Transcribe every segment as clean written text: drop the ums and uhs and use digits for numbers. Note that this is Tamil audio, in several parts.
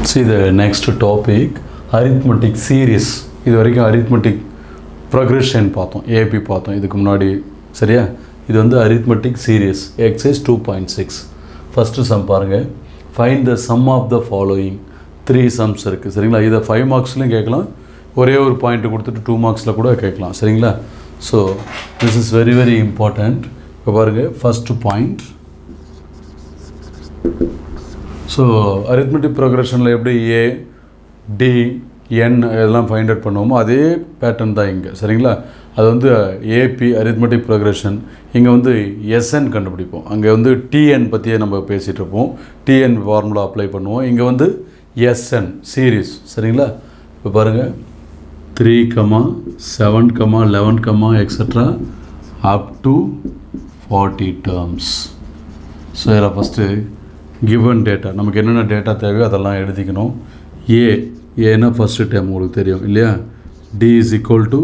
See the next topic, arithmetic series. இது வரைக்கும் arithmetic progression பார்த்தோம், AP பார்த்தோம் இதுக்கு முன்னாடி. சரியா? இது வந்து arithmetic series, exercise 2.6. First some பாருங்கள். Find the sum of the following. 3 sums இருக்குது. சரிங்களா? இதை 5 மார்க்ஸ்லையும் கேட்கலாம், ஒரே ஒரு பாயிண்ட்டு கொடுத்துட்டு 2 மார்க்ஸில் கூட கேட்கலாம். சரிங்களா? So this is very very important. இப்போ பாருங்கள், ஃபஸ்ட்டு பாயிண்ட். ஸோ அரித்மெட்டிக் ப்ரோக்ரஷனில் எப்படி ஏ டி என் இதெல்லாம் ஃபைண்ட் அவுட் பண்ணுவோமோ அதே பேட்டர்ன் தான் இங்கே. சரிங்களா? அது வந்து ஏபி அரித்மெட்டிக் ப்ரோக்ரஷன். இங்கே வந்து எஸ்என் கண்டுபிடிப்போம். அங்கே வந்து டிஎன் பற்றியே நம்ம பேசிகிட்டு இருப்போம். டிஎன் ஃபார்முலா அப்ளை பண்ணுவோம். இங்கே வந்து எஸ்என் சீரீஸ். சரிங்களா? இப்போ பாருங்கள், 3, 7, 11, extra up to 40 terms. So இதில் ஃபஸ்ட்டு கிவன் டேட்டா, நமக்கு என்னென்ன டேட்டா தேவையோ அதெல்லாம் எழுதிக்கணும். ஏன்னா ஃபஸ்ட்டு டேர்ம் உங்களுக்கு தெரியும் இல்லையா? D is equal to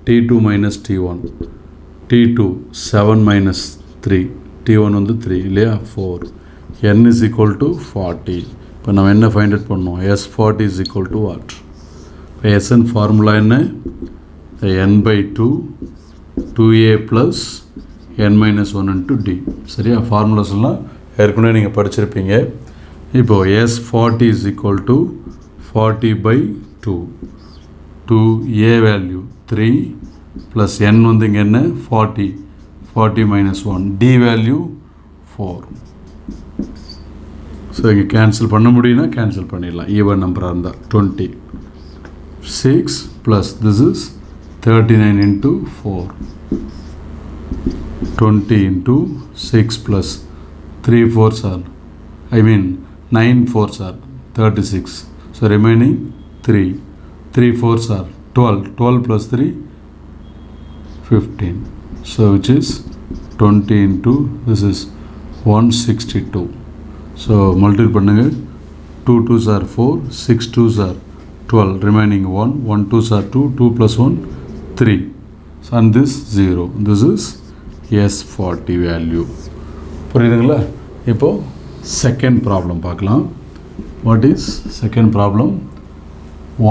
T2 minus T1, T2 7 minus 3, T1 வந்து 3 இல்லையா 4. n is equal to 40. இப்போ நம்ம என்ன ஃபைண்ட் அவுட் பண்ணோம்? S40 is equal to what? இப்போ எஸ்என் ஃபார்முலா என்ன? n/2 2a plus n minus 1 into d. சரியா? ஃபார்முலாஸ் எல்லாம் ஏற்கனவே நீங்கள் படிச்சிருப்பீங்க. இப்போது S40 is equal to 40/2. 2a value 3 plus n வந்து இங்கே என்ன 40, 40 மைனஸ் 1, டி வேல்யூ 4. ஸோ இங்கே கேன்சல் பண்ண முடியும்னா கேன்சல் பண்ணிடலாம். ஈவன் நம்பராக இருந்தால் 26 plus this is 39 into 4, 20 into 6 plus 3 4s are, 9 4s are 36. So remaining 3. 3 4s are 12. 12 plus 3, 15. So which is 20 into, this is 162. So multiply பண்ணுங்க. 2 2s are 4, 6 2s are 12. Remaining 1. 1 2s are 2. 2 plus 1, 3. So and this 0. This is S40 value. புரியுதுங்களா? இப்போது செகண்ட் ப்ராப்ளம் பார்க்கலாம். What is second problem?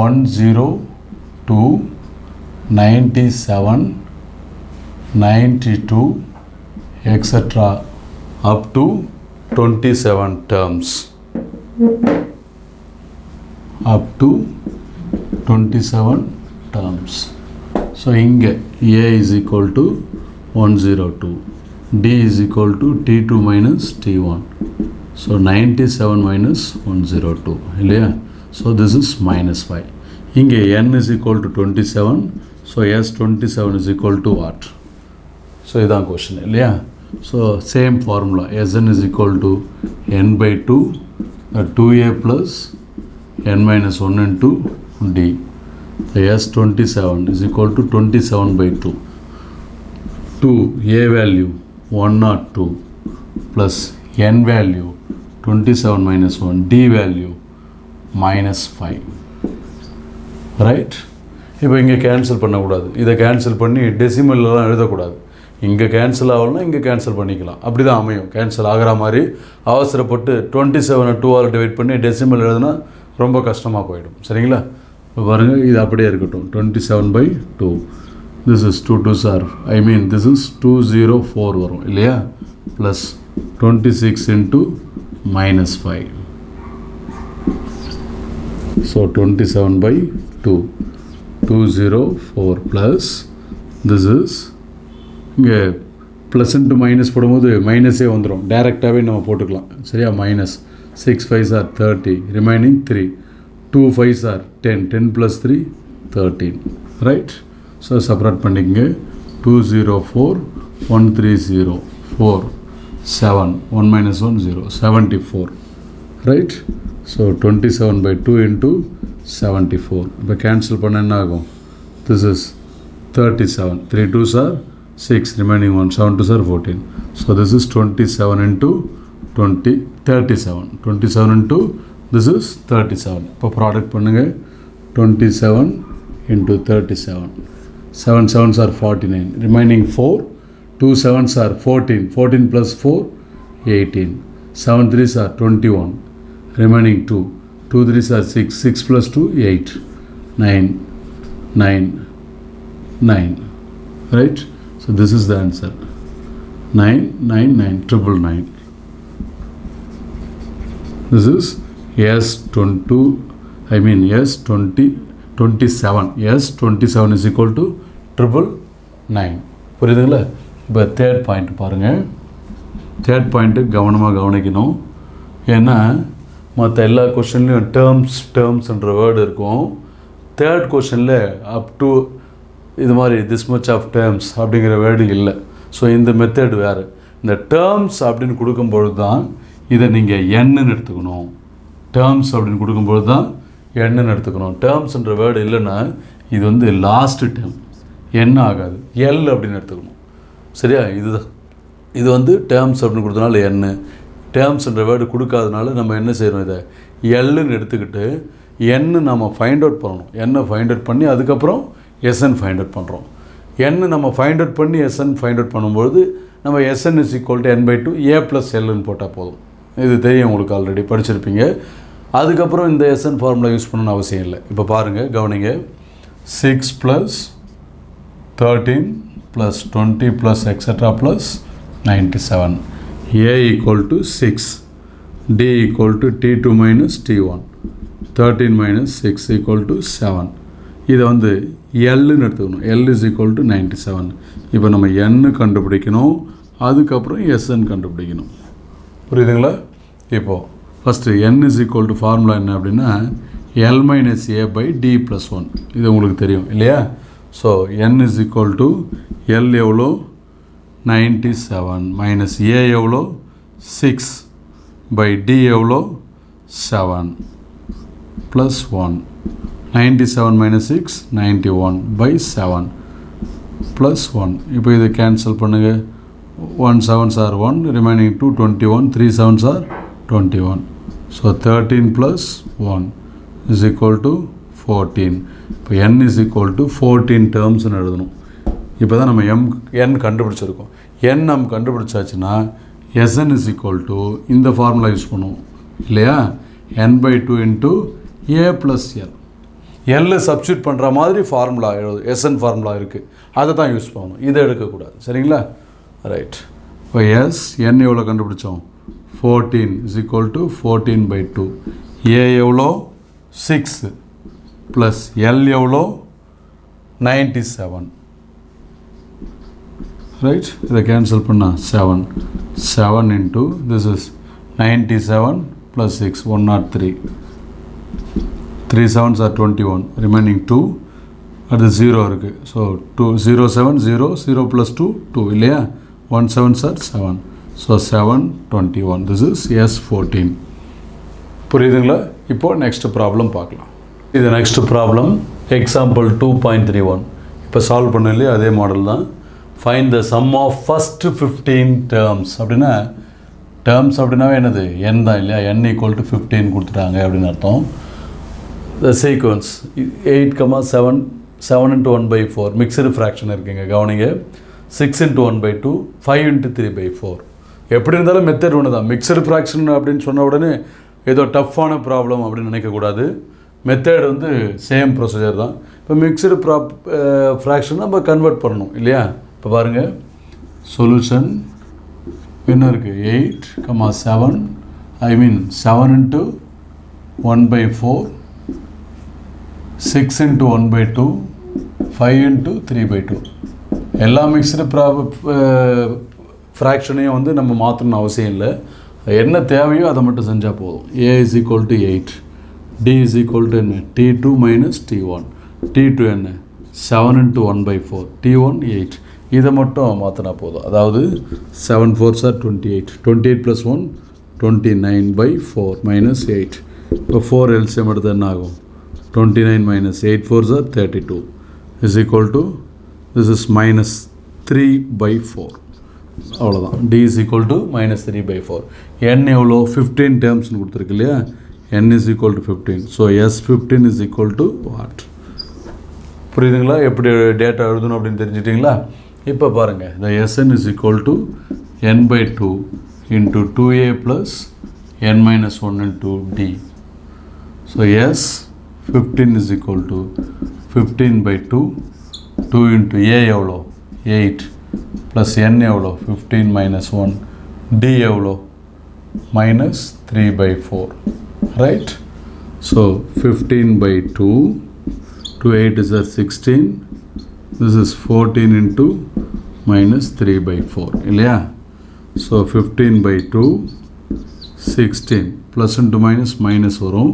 102 97 92 extra up to 27 terms. Up to 27 terms. So இங்கே a is equal to 102, D is equal to T2 minus T1. So 97 minus 102 இல்லையா? So this is minus 5. இங்கே n is equal to 27. So S27 is equal to what? So இதான் question இல்லையா? So same formula, Sn is equal to n/2 2a plus n minus 1 into D. So S27 is equal to 27/2. 2a value 102 plus n value 27 minus 1, d value minus 5. Right? இப்போ இங்கே கேன்சல் பண்ணக்கூடாது. இதை கேன்சல் பண்ணி டெசிமல்லாம் எழுதக்கூடாது. இங்கே கேன்சல் ஆகலன்னா இங்கே கேன்சல் பண்ணிக்கலாம். அப்படி தான் அமையும். கேன்சல் ஆகிற மாதிரி அவசரப்பட்டு 27 2ஆல் டிவைட் பண்ணி டெசிமல் எழுதுனா ரொம்ப கஷ்டமாக போயிடும். சரிங்களா? இப்போ பாருங்கள், இது அப்படியே இருக்கட்டும். 27/2. This is 2 2s are, this is 204 வரும் இல்லையா? Plus 26 into minus 5. So 27/2 204 plus this is, இங்கே ப்ளஸ் இன்ட்டு மைனஸ் போடும்போது மைனஸே வந்துடும். டைரெக்டாகவே நம்ம போட்டுக்கலாம். சரியா? Minus 6 5s are 30, remaining 3, 2 5s are 10, 10 + 3 13. Right? So separate பண்ணிக்கங்க. 204 130 4 7 1 minus 1 0 74. ரைட்? So 27/2 into 74. இப்போ கேன்சல் பண்ண என்ன ஆகும்? This is 37. 3 2s are 6, remaining 1, 7 2s are 14. So this is 27 into 37. 27 into this is 37. இப்போ ப்ராடக்ட் பண்ணுங்கள். 27 into 37. 7 7s are 49, remaining 4, 2 7s are 14, 14 plus 4 18, 7 3s are 21, remaining 2, 2 3s are 6, 6 plus 2, 8, 9, 9, 9, right? So this is the answer, 999, 999. This is S22, S20, 27. S27 is equal to 999. புரியுதுங்களா? இப்போ தேர்ட் பாயிண்ட் பாருங்கள். தேர்ட் பாயிண்ட்டு கவனமாக கவனிக்கணும். ஏன்னா மற்ற எல்லா கொஷின்லையும் டேர்ம்ஸ்ன்ற வேர்டு இருக்கும். தேர்ட் கொஷனில் அப் டு இது மாதிரி திஸ் மச் ஆஃப் டேர்ம்ஸ் அப்படிங்கிற வேர்டு இல்லை. ஸோ இந்த மெத்தட் வேறு. இந்த டேர்ம்ஸ் அப்படின்னு கொடுக்கும்பொழுது தான் இதை நீங்கள் என்னு எடுத்துக்கணும். டேர்ம்ஸ் அப்படின்னு கொடுக்கும்பொழுது தான் என்னு எடுத்துக்கணும். டேர்ம்ஸ்ன்ற வேர்டு இல்லைன்னா இது வந்து லாஸ்ட்டு டேர்ம், என்ன ஆகாது, எல் அப்படின்னு எடுத்துக்கணும். சரியா? இதுதான் இது வந்து டேர்ம்ஸ் அப்படின்னு கொடுத்தனால என்னு. டேர்ம்ஸ்ன்ற வேர்டு கொடுக்காதனால நம்ம என்ன செய்கிறோம், இதை எல்லுன்னு எடுத்துக்கிட்டு என்னு நம்ம ஃபைண்ட் அவுட் பண்ணணும். என்னை ஃபைண்ட் அவுட் பண்ணி அதுக்கப்புறம் எஸ்என் ஃபைண்ட் அவுட் பண்ணுறோம். என்னு நம்ம ஃபைண்ட் அவுட் பண்ணி எஸ்என் ஃபைண்ட் அவுட் பண்ணும்பொழுது நம்ம SN is equal to n/2 a + Lன்னு போட்டால் போதும். இது தெரியும், உங்களுக்கு ஆல்ரெடி படிச்சிருப்பீங்க. அதுக்கப்புறம் இந்த எஸ்என் ஃபார்முலா யூஸ் பண்ணணும்னு அவசியம் இல்லை. இப்போ பாருங்கள், கவனிங்க. 6 + 13 + 20 + etc. + 97. A = 6, D = T2 - T1, 13 - 6 = 7. இதை வந்து எல்லுன்னு எடுத்துக்கணும். L is equal to 97. இப்போ நம்ம என்னு கண்டுபிடிக்கணும், அதுக்கப்புறம் எஸ்என் கண்டுபிடிக்கணும். புரியுதுங்களா? இப்போது first n is equal to formula என்ன அப்படின்னா L - a / D + 1. இது உங்களுக்கு தெரியும் இல்லையா? So n is equal to L எவ்வளோ 97 மைனஸ் a எவ்வளோ 6 பை D எவ்வளோ 7 ப்ளஸ் 1. 97 minus 6, 91 by 7 plus 1. இப்போ இதை கேன்சல் பண்ணுங்கள். 1 7s are 1, remaining 2, 21, 3 7s are 21. So 13 plus 1 is equal to 14. இப்போ n is equal to 14 termsன்னு எழுதணும். இப்போ தான் நம்ம n கண்டுபிடிச்சிருக்கோம். n நம்ம கண்டுபிடிச்சாச்சுன்னா Sn is equal to இந்த ஃபார்முலா யூஸ் பண்ணுவோம் இல்லையா? n/2 into a plus L. எல்லை சப்ஸ்டியூட் பண்ணுற மாதிரி ஃபார்முலா எஸ்என் ஃபார்முலா இருக்குது, அதை தான் யூஸ் பண்ணணும். இதை எடுக்கக்கூடாது. சரிங்களா? ரைட். இப்போ என் எவ்வளோ கண்டுபிடிச்சோம்? 14 is equal to 14/2. ஏ எவ்வளோ 6 ப்ளஸ் எல் எவ்வளோ 97. ரைட். இதை கேன்சல் பண்ணால் 7 into this is 97 plus 6, 103. 3 7s are 21, remaining 2, அது 0 இருக்குது. ஸோ 2 0 7 0 0 plus 2 2 இல்லையா? 1 7s are 7. So 7 21. This is S14. புரியுதுங்களா? இப்போது நெக்ஸ்ட் ப்ராப்ளம் பார்க்கலாம். இது நெக்ஸ்ட் ப்ராப்ளம் எக்ஸாம்பிள் 2.31. இப்போ சால்வ் பண்ண இல்லையா? அதே மாடல் தான். Find the sum of first 15 terms. அப்படின்னா டேர்ம்ஸ் அப்படின்னாவே என்னது? n தான் இல்லையா? n = 15 கொடுத்துட்டாங்க அப்படின்னு அர்த்தம். The sequence 8, 7, 7 into 1/4 mixed fraction இருக்குங்க. கவனிங்க. 6 into 1/2, 5 into 3/4. எப்படி இருந்தாலும் மெத்தட் ஒன்று தான். மிக்சடு ஃப்ராக்ஷன் அப்படின்னு சொன்ன உடனே ஏதோ டஃப்பான ப்ராப்ளம் அப்படின்னு நினைக்கக்கூடாது. மெத்தட் வந்து சேம் ப்ரொசீஜர் தான். இப்போ மிக்சடு ஃப்ராக்ஷன் நம்ம கன்வெர்ட் பண்ணணும் இல்லையா? இப்போ பாருங்கள், சொல்யூஷன் என்ன இருக்குது? 8, 7, 7 into 1/4, 6 into 1/2, 5 into 3/2. எல்லா மிக்சடு ஃப்ராக்ஷனையும் வந்து நம்ம மாற்றணும்னு அவசியம் இல்லை. என்ன தேவையோ அதை மட்டும் செஞ்சால் போதும். A is equal to 8, D is equal to என்ன? T2 minus T1. T2 என்ன? 7 into 1/4, T1 8. இதை மட்டும் மாற்றினா போதும். அதாவது 7 4s are 28, 28 plus 1 29/4 minus 8. இப்போ 4 LCM எடுத்து என்ன ஆகும்? 29 minus 8 4s are 32 is equal to, this is minus 3/4. அவ்வளோதான். D is equal to minus 3/4. n எவ்வளோ? 15 டேர்ம்ஸ்னு கொடுத்துருக்கு இல்லையா? n is equal to 15. So S15 is equal to what? புரியுதுங்களா? எப்படி டேட்டா எழுதணும் அப்படின்னு தெரிஞ்சிட்டிங்களா? இப்போ பாருங்கள், the Sn is equal to n/2 into 2a plus n minus 1 into D. So S 15 is equal to 15 by 2. 2 into A எவ்வளோ 8 plus N எவ்வளோ 15 minus 1. D எவ்வளோ minus 3 by 4. Right? So 15 by 2. 2 8 is a 16. This is 14 into minus 3 by 4. இல்லையா? So 15 by 2 16 plus into minus வரும்.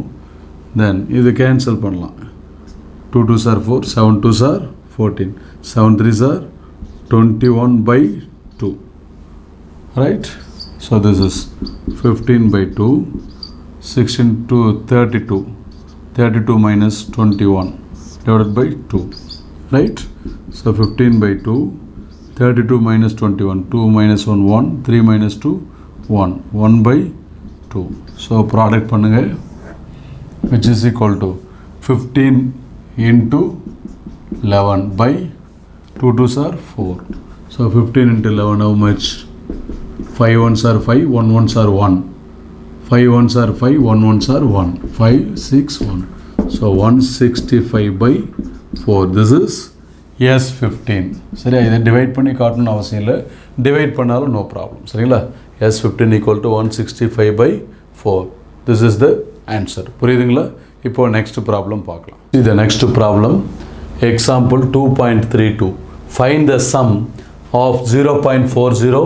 Then இது cancel பண்ணலாம். 2 2s are 4, 7 2s are 14, 7 3s are 21 by 2. Right? So this is 15 by 2, 16 to 32. 32 minus 21 divided by 2. Right? So 15 by 2, 32 minus 21, 2 minus 1, 1, 3 minus 2, 1, 1 by 2. So product பண்ணுங்க, which is equal to 15 into 11 by 2 2s are 4. So 15 into 11, how much? 5 1s are 5, 1 1s are 1. 5 1s are 5, 1 1s are 1. 5 6 1. So 165 by 4. This is S15. சரியா? இதை டிவைட் பண்ணி காட்டணும்னு அவசியம் இல்லை, டிவைட் பண்ணாலும் நோ ப்ராப்ளம். சரிங்களா? S15 equal to 165 by 4. This is the answer. புரியுதுங்களா? இப்போ next problem பார்க்கலாம். See the next problem. Example 2.32. Find the sum of 0.40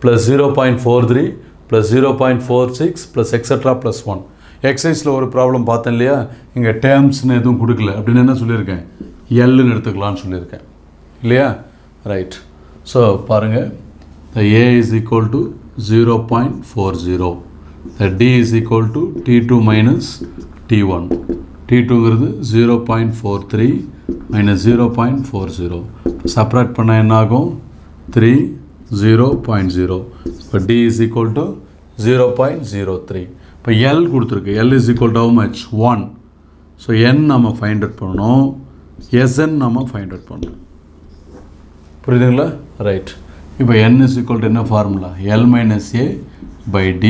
plus 0.43 plus 0.46 plus etc. plus 1. எக்ஸசைஸில் ஒரு ப்ராப்ளம் பார்த்தேன் இல்லையா? இங்கே டேர்ம்ஸ்னு எதுவும் கொடுக்கல அப்படின்னு என்ன சொல்லியிருக்கேன்? எல்லுன்னு எடுத்துக்கலான்னு சொல்லியிருக்கேன் இல்லையா? ரைட். ஸோ பாருங்கள், the A is equal to 0.40. the D is equal to T2 minus T1. T2ங்கிறது 0.43 minus 0.40. Subtract பண்ண என்ன ஆகும்? 3 0.0. இப்போ D is equal to 0.03. இப்போ L கொடுத்துருக்கு. L is equal to how much? 1. So N நம்ம ஃபைண்ட் அவுட் பண்ணணும், Sn நம்ம ஃபைண்ட் அவுட் பண்ணணும். புரியுதுங்களா? ரைட். இப்போ N is equal to என்ன formula? L minus A by D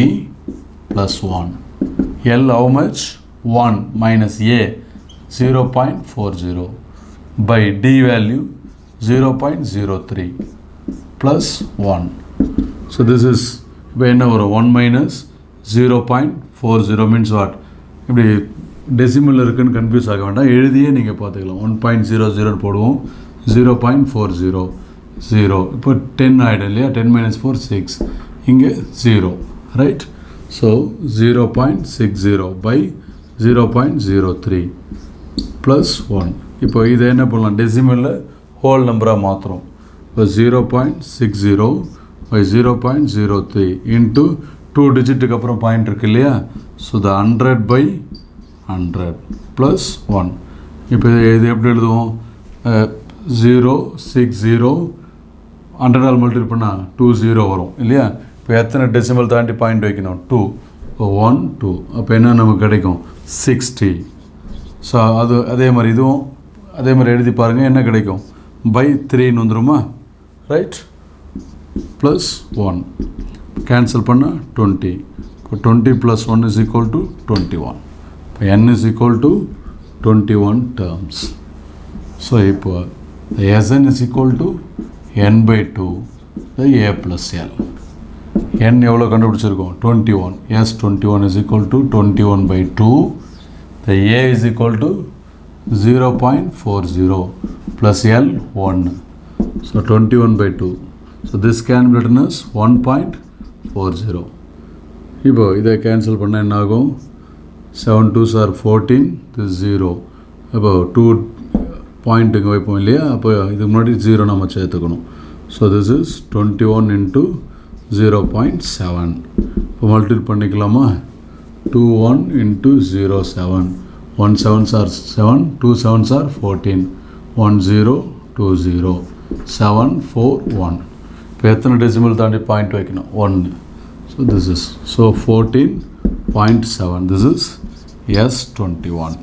plus 1. L how much? 1 minus A 0.40 by D value 0.03 plus 1. So this is இப்போ என்ன வரும்? 1 minus 0.40 means what? இப்படி டெசிமல் இருக்குன்னு கன்ஃபியூஸ் ஆக வேண்டாம், எழுதியே நீங்கள் பார்த்துக்கலாம். 1.00 போடுவோம், 0.40 0. இப்போ 10 ஆகிடும் இல்லையா? 10 minus 4 6, இங்கே 0. ரைட். So 0.60 by 0.03 plus 1. இப்போ இதை என்ன பண்ணலாம்? டெசிமலில் ஹோல் நம்பராக மாற்றுறோம். இப்போ 0.60 by 0.03 இன்ட்டு 2 டிஜிட்டுக்கு அப்புறம் பாயிண்ட் இருக்கு இல்லையா? So the 100 by 100 plus 1. இப்போ இது எப்படி எழுதுவோம்? 060 100 மல்டிபிள் பண்ணால் 20 வரும் இல்லையா? இப்போ எத்தனை டெசிமல் தாண்டி பாயிண்ட் வைக்கணும்? 2. இப்போ 1 2. அப்போ என்ன நமக்கு கிடைக்கும்? 60. ஸோ அது அதே மாதிரி இதுவும் அதே மாதிரி எழுதி பாருங்கள், என்ன கிடைக்கும்? பை 3ன்னு வந்துடுமா? ரைட். ப்ளஸ் 1 கேன்சல் பண்ணால் 20. இப்போ 20 ப்ளஸ் 1 இஸ் ஈக்குவல் டு 21. இப்போ n is equal to 21 terms. So இப்போ Sn is equal to n by 2 A plus L. n எவ்வளோ கண்டுபிடிச்சிருக்கோம்? 21. S 21 is equal to 21 by 2. The A is equal to 0.40 plus L 1. So 21 by 2. So this can be written as 1.40. இப்போ இதை கேன்சல் பண்ணால் என்ன ஆகும்? 7 2s are 14, this 0. இப்போ 2 பாயிண்ட்டுங்க வைப்போம் இல்லையா? அப்போ இதுக்கு முன்னாடி 0 நம்ம சேர்த்துக்கணும். So this is 21 into 0.7. இப்போ மல்டிபிள் பண்ணிக்கலாமா? 21 into 0 7. 1 7s are 7, 2 7s are 14, 1 0 2 0 7 4 1. இப்போ எத்தனை டெசிமல் தாண்டி பாயிண்ட் வைக்கணும்? 1. So this is 14.7. This is S21.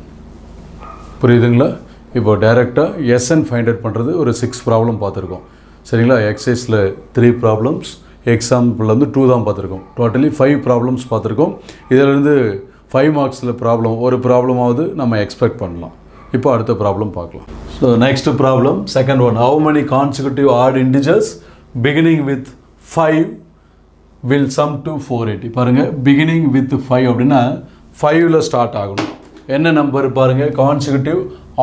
புரியுதுங்களா? இப்போ டைரெக்டாக Sn ஃபைண்ட் அவுட் பண்ணுறது ஒரு 6 ப்ராப்ளம் பார்த்துருக்கோம். சரிங்களா? எக்ஸசைஸில் 3 ப்ராப்ளம்ஸ், எக்ஸாம்பிள் வந்து 2 தான் பார்த்துருக்கோம். டோட்டலி 5 ப்ராப்ளம்ஸ் பார்த்துருக்கோம். இதிலேருந்து 5 மார்க்ஸில் ப்ராப்ளம் ஒரு ப்ராப்ளமாவது நம்ம எக்ஸ்பெக்ட் பண்ணலாம். இப்போ அடுத்த ப்ராப்ளம் பார்க்கலாம். So next problem second one. How many consecutive odd integers beginning with 5 will sum to 480? பாருங்கள், beginning with 5 அப்படின்னா 5ல் ஸ்டார்ட் ஆகணும். என்ன நம்பர் பாருங்கள், கான்சிக்யூட்டிவ்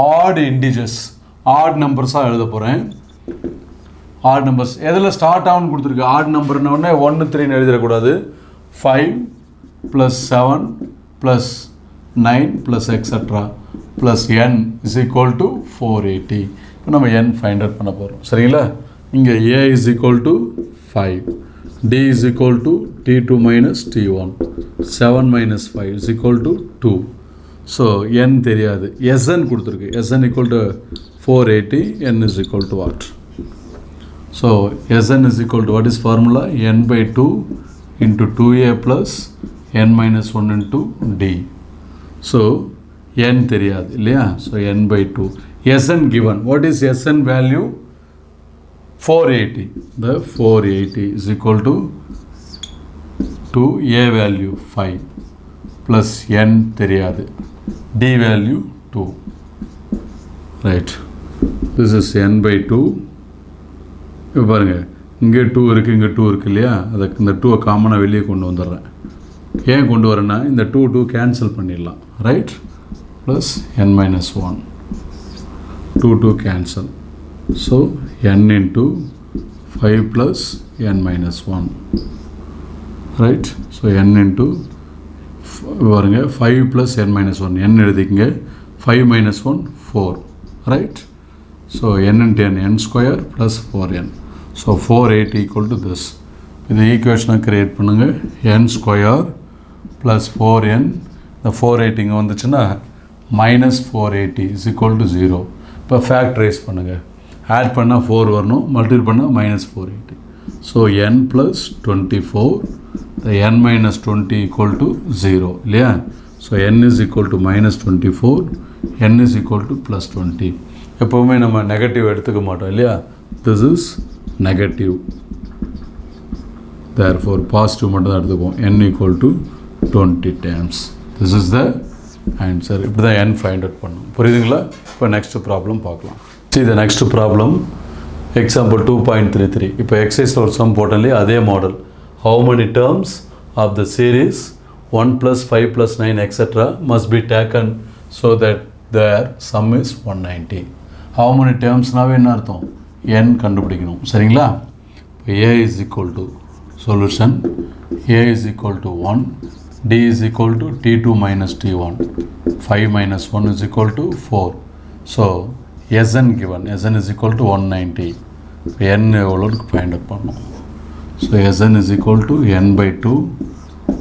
ஆட் இன்டிஜர்ஸ், ஆட் நம்பர்ஸாக எழுத போகிறேன். ஆட் நம்பர்ஸ் எதில் ஸ்டார்ட் ஆகும்னு கொடுத்துருக்கு. ஆட் நம்பர்னோடனே 1 3ன்னு எழுதிடக்கூடாது. 5 + 7 + 9 + extra plus n is equal to 480. இப்போ நம்ம n ஃபைண்ட் அவுட் பண்ண போகிறோம். சரிங்களா? இங்கே a is equal to 5, d is equal to t2 - t1, 7 - 5 is equal to 2. So n தெரியாது, sn கொடுத்துருக்கு. sn equal to 480, n is equal to what? So sn is equal to what is formula? n/2 into 2a plus n minus 1 into d. So n தெரியாது இல்லையா? So n/2. sn given. What is sn value? 480. The 480 is equal to a value 5 plus n தெரியாது, d value 2. Right. This is n/2. இப்போ பாருங்கள், இங்கே 2 இருக்குது, இங்கே 2 இருக்குது இல்லையா? அதுக்கு இந்த 2 காமனாக வெளியே கொண்டு வந்துடுறேன். ஏன் கொண்டு வரேன்னா இந்த 2 கேன்சல் பண்ணிடலாம். Right? Plus n - 1, 2 cancel. So n into 5 plus n - 1. Right? So n into பாருங்க 5 plus n - 1, n எழுதிக்கங்க. 5 - 1 4. Right? So n into n square plus 4n. So 480 equal to this. இந்த ஈக்குவேஷனை க்ரியேட் பண்ணுங்கள். n square plus 4n. இந்த 480 இங்கே வந்துச்சுன்னா -480 இஸ் ஈக்குவல் டு 0. இப்போ ஃபேக்டரைஸ் பண்ணுங்கள். ஆட் பண்ணால் 4 வரணும், மல்டிபிள் பண்ணால் -480. So n + 24, the n - 20 equal to 0 இல்லையா? So n is equal to -24, n is equal to +20. எப்போவுமே நம்ம நெகட்டிவ் எடுத்துக்க மாட்டோம் இல்லையா? This is negative. Therefore positive மட்டும் தான் எடுத்துக்குவோம். n equal to 20 times. This is the answer. இப்படி தான் n ஃபைண்ட் அவுட் பண்ணணும். புரியுதுங்களா? இப்போ நெக்ஸ்ட் ப்ராப்ளம் பார்க்கலாம். See the next problem. Example 2.33. இப்போ எக்ஸசைஸில் ஒரு சம் போட்டோம் இல்லையா? அதே model. How many terms of the series 1 + 5 + 9 etc. must be taken so that their sum is 190? How many termsனாவே என்ன அர்த்தம்? n கண்டுபிடிக்கணும். சரிங்களா? a is equal to solution, a is equal to 1, d is equal to t2 - t1, 5 - 1 is equal to 4. So sn given, sn is equal to 190. n எவ்வளோக்கு ஃபைண்ட் அவுட் பண்ணணும். So sn is equal to n/2,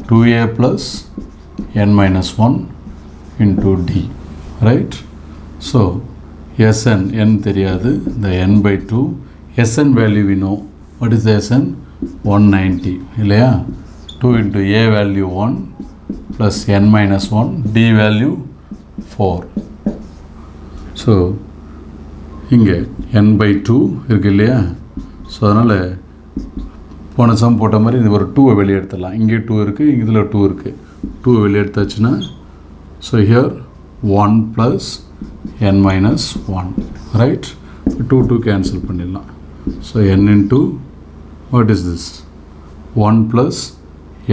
2a plus n - 1 into d. Right? So sn, n தெரியாது, the n/2. sn value we know. What is the sn? 190 இல்லையா? 2 into a value 1 plus n - 1, d value 4. So இங்கே n/2 இருக்கு இல்லையா? ஸோ அதனால் போன சம் போட்ட மாதிரி இது ஒரு 2 வெளியே எடுத்துடலாம். இங்கே 2 இருக்குது, இதில் 2 இருக்குது. 2 வெளியே எடுத்தாச்சுன்னா so here 1 plus n - 1. Right? 2 cancel பண்ணிடலாம். So n into what is this? 1 plus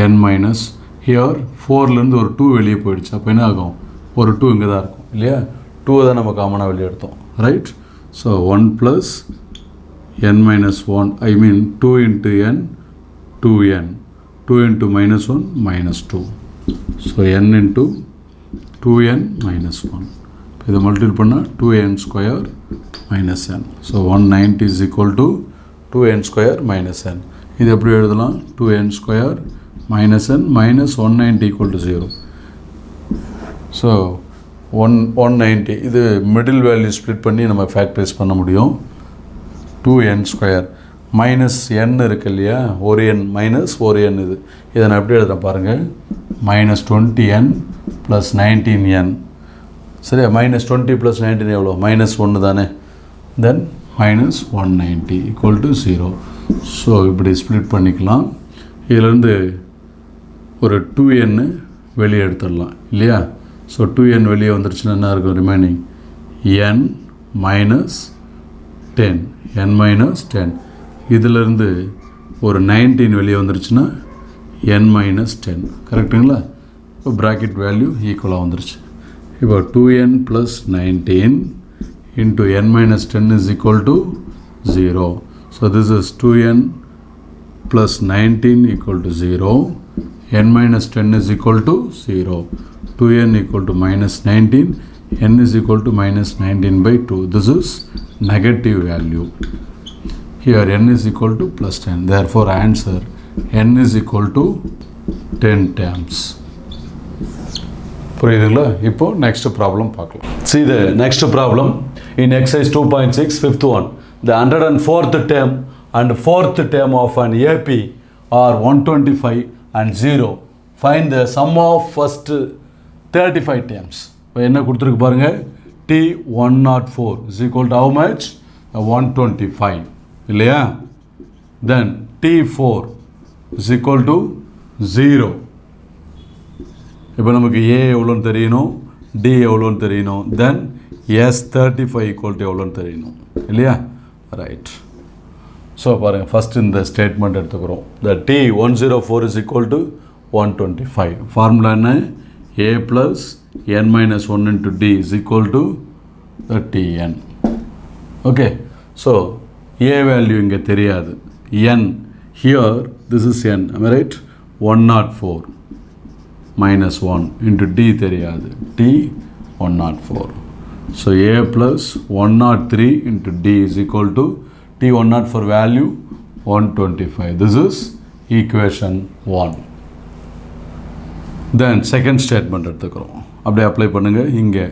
n minus here 4லேருந்து ஒரு 2 வெளியே போயிடுச்சு. அப்போ என்ன ஆகும்? ஒரு 2 இங்கே தான் இருக்கும் இல்லையா? 2 தான் நம்ம காமனாக வெளியே எடுத்தோம். Right? So 1 plus n - 1, I mean 2 into n, 2n, 2 into -1 -2. So n into 2n - 1. இதை மல்டிபிள் பண்ணால் 2n square minus n. So 190 is equal to 2n square minus n. இது எப்படி எழுதலாம்? 2n square minus n minus 190 equal to 0. So 190 இது மிடில் வேல்யூ ஸ்ப்ளிட் பண்ணி நம்ம ஃபேக்டரைஸ் பண்ண முடியும். 2n square மைனஸ் n இருக்கு இல்லையா? ஒரு n மைனஸ் ஒரு n. இதை நான் எப்படி எழுதுறேன் பாருங்கள். -20n + 19n. சரியா? -20 + 19 எவ்வளோ? -1 தானே? தென் -190 equal to 0. ஸோ இப்படி ஸ்ப்ளிட் பண்ணிக்கலாம். இதிலேருந்து ஒரு 2n வெளியே எடுத்துடலாம் இல்லையா? ஸோ 2n வெளியே வந்துருச்சுன்னா என்ன இருக்கும் remaining? n minus 10, n minus 10. இதிலிருந்து ஒரு 19 வெளியே வந்துருச்சுன்னா n minus 10. கரெக்டுங்களா? இப்போ ப்ராக்கெட் வேல்யூ ஈக்குவலாக வந்துருச்சு. இப்போ 2n plus 19 into n minus 10 is equal to 0. So this is 2n plus 19 equal to 0. n minus 10 is equal to 0. 2n equal to minus 19. n is equal to minus 19 by 2. This is negative value. Here n is equal to plus 10. Therefore answer n is equal to 10 terms. புரியுதுங்களா? இப்போ next problem பார்க்கலாம். See the next problem in exercise 2.6 fifth one. The 104th term and 4th term of an AP are 125 and 0. Find the sum of first 35 terms. இப்போ என்ன கொடுத்துருக்கு பாருங்க, T104 is equal to how much? 125 இல்லையா? Then T4 is equal to 0. இப்போ நமக்கு A எவ்வளோன்னு தெரியணும், D எவ்வளோன்னு தெரியணும், then S35 equal to எவ்வளோன்னு தெரியணும் இல்லையா? ரைட். ஸோ பாருங்கள், ஃபஸ்ட் இந்த ஸ்டேட்மெண்ட் எடுத்துக்கிறோம். The T104 is equal to 125. Formula என்ன? A plus n minus 1 into D is equal to the Tn. Okay, so A value இங்கே தெரியாது. n, here this is n, am I right? 104 minus 1 into D தெரியாது, T 104. So A plus 103 into D is equal to T104 value 125. This is equation 1. Then second statement எடுத்துக்கிறோம். அப்படியே அப்ளை பண்ணுங்க. இங்கே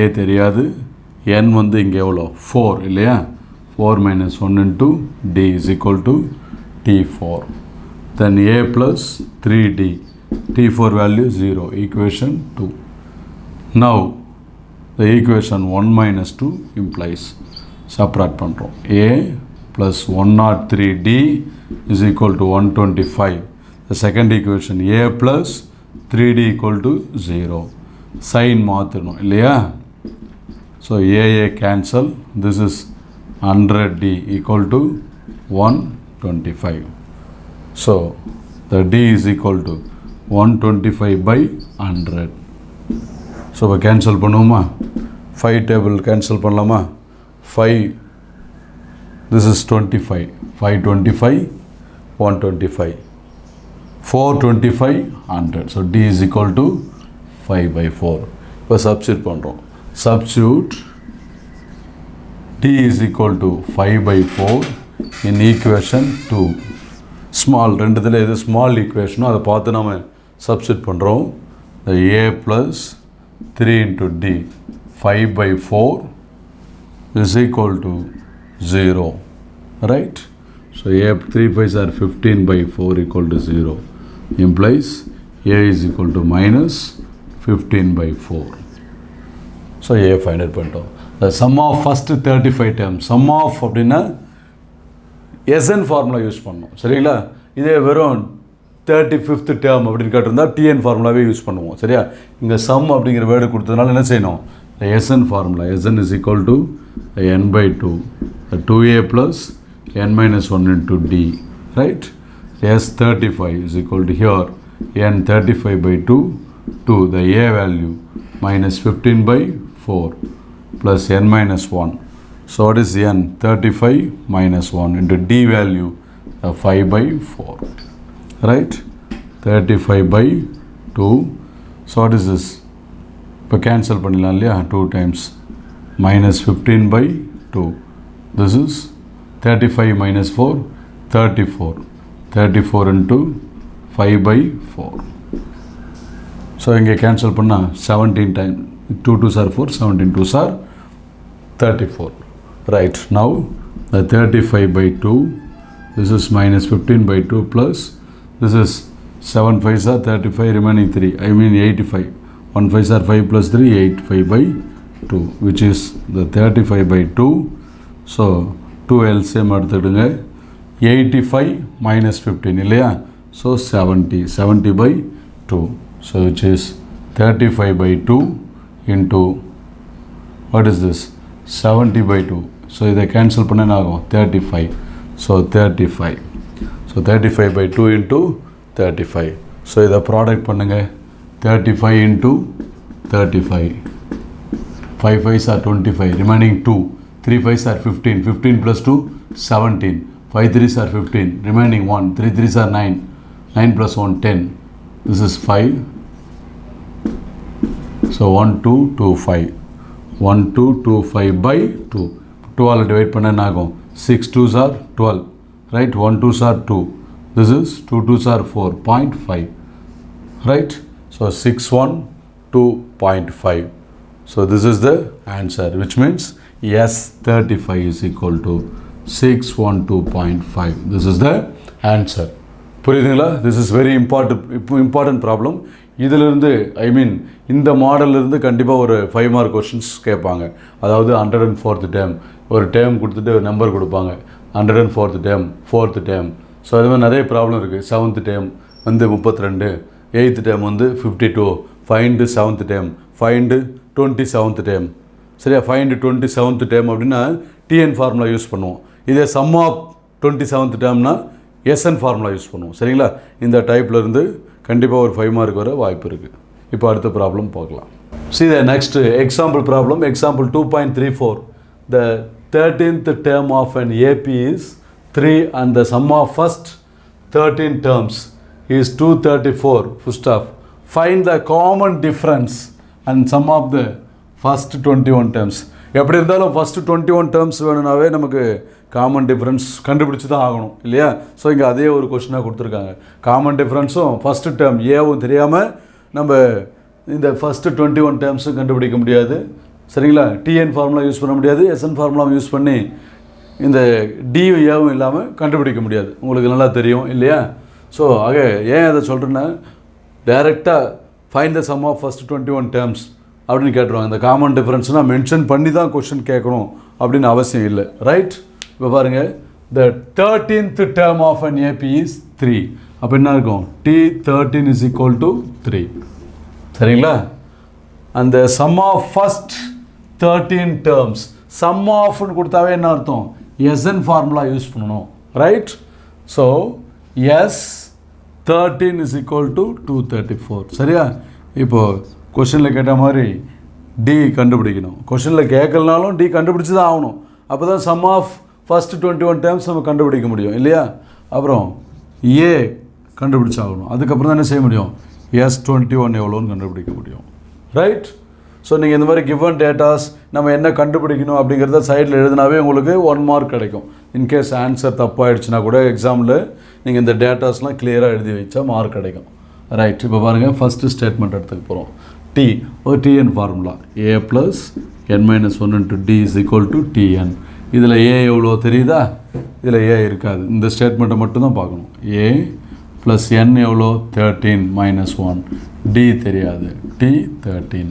A தெரியாது, n வந்து இங்கே எவ்வளோ 4 இல்லையா? 4 minus 1 into D is equal to T4. Then A plus 3D, T4 value 0, equation 2. Now the equation 1 minus 2 implies separate பண்ணுறோம். A plus 103D is equal to 125. The second equation A plus 3D equal to 0. Sign மாற்றணும் இல்லையா? So A cancel. This is 100D equal to 125. So the D is equal to 125 by 100. So இப்போ கேன்சல் பண்ணுவோமா? 5 டேபிள் கேன்சல் பண்ணலாமா? 5, this is 25, 525, 125, 425, 100. So D is equal to 5 by 4. இப்போ சப்ஸ்டியூட் பண்ணுறோம். Substitute D is equal to 5 by 4 in equation 2. Small ரெண்டுத்தில் எது ஸ்மால் ஈக்குவேஷனோ அதை பார்த்து நம்ம சப்ஸ்டியூட் பண்ணுறோம். The A plus 3 into D, 5 by 4 is equal to 0, right? So A 3 5s are 15 by 4 equal to 0, implies A is equal to minus 15 by 4. So A find it பண்ணிட்டோம். The sum of first 35 terms, sum of அப்படின்னா SN ஃபார்முலா யூஸ் பண்ணோம் சரிங்களா? இதே வெறும் 35th term அப்படின்னு கேட்டிருந்தால் TN ஃபார்முலாவே யூஸ் பண்ணுவோம் சரியா? இங்கே சம் அப்படிங்கிற வேர்டு கொடுத்ததுனால என்ன செய்யணும்? SN formula, SN is equal to n by 2, 2A plus n minus 1 into D, right? S35 is equal to here n 35 by 2, 2, the A value minus 15 by 4 plus n minus 1. So what is n? 35 minus 1 into D value 5 by 4. Right? 35 by 2. So what is this? இப்போ கேன்சல் பண்ணலாம் இல்லையா? 2 times minus 15 by 2. This is 35 minus 4, 34. 34 into 5 by 4. So இங்கே கேன்சல் பண்ணால் 17 times 2 2s are 4, 17 2s are 34. Right. Now the 35 by 2, this is minus 15 by 2 plus this is 7 5s are 35, remaining 3, I mean 85. 1 5s are 5 plus 3, 85 by 2, which is the 35 by 2. So 2 LCM எடுத்துடுங்க. 85 minus 15 இல்லையா? So 70 by 2. So which is 35 by 2 into what is this 70 by 2. So இதை cancel பண்ண என்ன ஆகும் 35. So 35. So 35 by 2 into 35. So இதை ப்ராடக்ட் பண்ணுங்க 35 into 35. 5 5s are 25, remaining 2. 3 5s are 15. 15 plus 2, 17. 5 3s are 15, remaining 1. 3 3s are 9. 9 plus 1, 10. This is 5. So 1 2 2 5. 1 2 2 5 by 2. 2 all divide பண்ண என்ன ஆகும் 6 2s are 12, right? 1 2s are 2. This is 2 2s are 4.5, right? So 6 1 2.5. So this is the answer, which means yes, 35 is equal to 612.5. This is the answer. புரியுதுங்களா? This is very important problem. இதிலிருந்து இந்த மாடலிருந்து கண்டிப்பாக ஒரு 5 மார்க் கொஷின்ஸ் கேட்பாங்க. அதாவது 104th டேர்ம் ஒரு டேர்ம் கொடுத்துட்டு ஒரு நம்பர் கொடுப்பாங்க. 104th term 4th term. So அது மாதிரி நிறைய ப்ராப்ளம் இருக்குது. 7th டேர்ம் வந்து 32, 8th டேர்ம் வந்து 52. Find 7th term, find 27th term. சரியா? ஃபைண்டு 27th டேர்ம் அப்படின்னா டிஎன் ஃபார்முலா யூஸ் பண்ணுவோம். இதே சம் ஆஃப் 27th டேர்ம்னா எஸ்என் ஃபார்முலா யூஸ் பண்ணுவோம். சரிங்களா? இந்த டைப்பில் இருந்து கண்டிப்பாக ஒரு 5 மார்க் வர வாய்ப்பு இருக்குது. இப்போ அடுத்த ப்ராப்ளம் பார்க்கலாம். See the next example problem, example 2.34. The 13th term of an AP is 3 and the sum of first 13 terms is 234. Full stop. Find the common difference and sum of the first 21 terms. எப்படி இருந்தாலும் ஃபஸ்ட்டு 21 டேர்ம்ஸ் வேணும்னாவே நமக்கு காமன் டிஃப்ரென்ஸ் கண்டுபிடிச்சி தான் ஆகணும் இல்லையா? ஸோ இங்கே அதே ஒரு கொஷினாக கொடுத்துருக்காங்க. காமன் டிஃப்ரென்ஸும் ஃபஸ்ட்டு டேர்ம் ஏவும் தெரியாமல் நம்ம இந்த ஃபஸ்ட்டு 21 டேர்ம்ஸும் கண்டுபிடிக்க முடியாது. சரிங்களா? டிஎன் ஃபார்முலா யூஸ் பண்ண முடியாது, எஸ்என் ஃபார்முலாவும் யூஸ் பண்ணி இந்த டியும் ஏவும் இல்லாமல் கண்டுபிடிக்க முடியாது. உங்களுக்கு நல்லா தெரியும் இல்லையா? ஸோ ஆக ஏன் அதை சொல்கிறேன்னா டைரெக்டாக find the sum of first 21 terms அப்படின்னு கேட்டுருவாங்க. இந்த காமன் டிஃப்ரென்ஸ்னால் மென்ஷன் பண்ணி தான் கொஷின் கேட்கணும் அப்படின்னு அவசியம் இல்லை, ரைட்? இப்போ பாருங்கள், the 13th term of an AP is 3. அப்போ என்ன இருக்கும்? T13 is equal to 3. சரிங்களா? அந்த sum of first 13 terms sum ஆஃப்னு கொடுத்தாவே என்ன அர்த்தம்? எஸ்என் ஃபார்முலா யூஸ் பண்ணணும், right? So S13 is equal to 234. சரியா? இப்போது கொஷனில் கேட்ட மாதிரி டி கண்டுபிடிக்கணும். கொஷனில் கேட்கலனாலும் டி கண்டுபிடிச்சி தான் ஆகணும். அப்போ தான் சம் ஆஃப் ஃபஸ்ட் 21 டேர்ம்ஸ் நம்ம கண்டுபிடிக்க முடியும் இல்லையா? அப்புறம் ஏ கண்டுபிடிச்சாகணும். அதுக்கப்புறம் தான் என்ன செய்ய முடியும்? S21 எவ்வளோன்னு கண்டுபிடிக்க முடியும், ரைட்? ஸோ நீங்கள் இந்த மாதிரி கிவன் டேட்டாஸ் நம்ம என்ன கண்டுபிடிக்கணும் அப்படிங்கிறத சைடில் எழுதினாவே உங்களுக்கு 1 மார்க் கிடைக்கும். இன்கேஸ் ஆன்சர் தப்பாகிடுச்சுன்னா கூட எக்ஸாமில் நீங்கள் இந்த டேட்டாஸ்லாம் கிளியராக எழுதி வச்சா மார்க் கிடைக்கும், ரைட்? இப்போ பாருங்கள், ஃபஸ்ட்டு ஸ்டேட்மெண்ட் எடுத்துக்க போகிறோம். டி ஒரு TN formula A plus n - 1 into d is equal to tn. இதில் ஏ எவ்வளோ தெரியுதா? இதில் ஏ இருக்காது. இந்த ஸ்டேட்மெண்ட்டை மட்டும்தான் பார்க்கணும். ஏ ப்ளஸ் n எவ்வளோ? 13 - 1. டி தெரியாது, T13.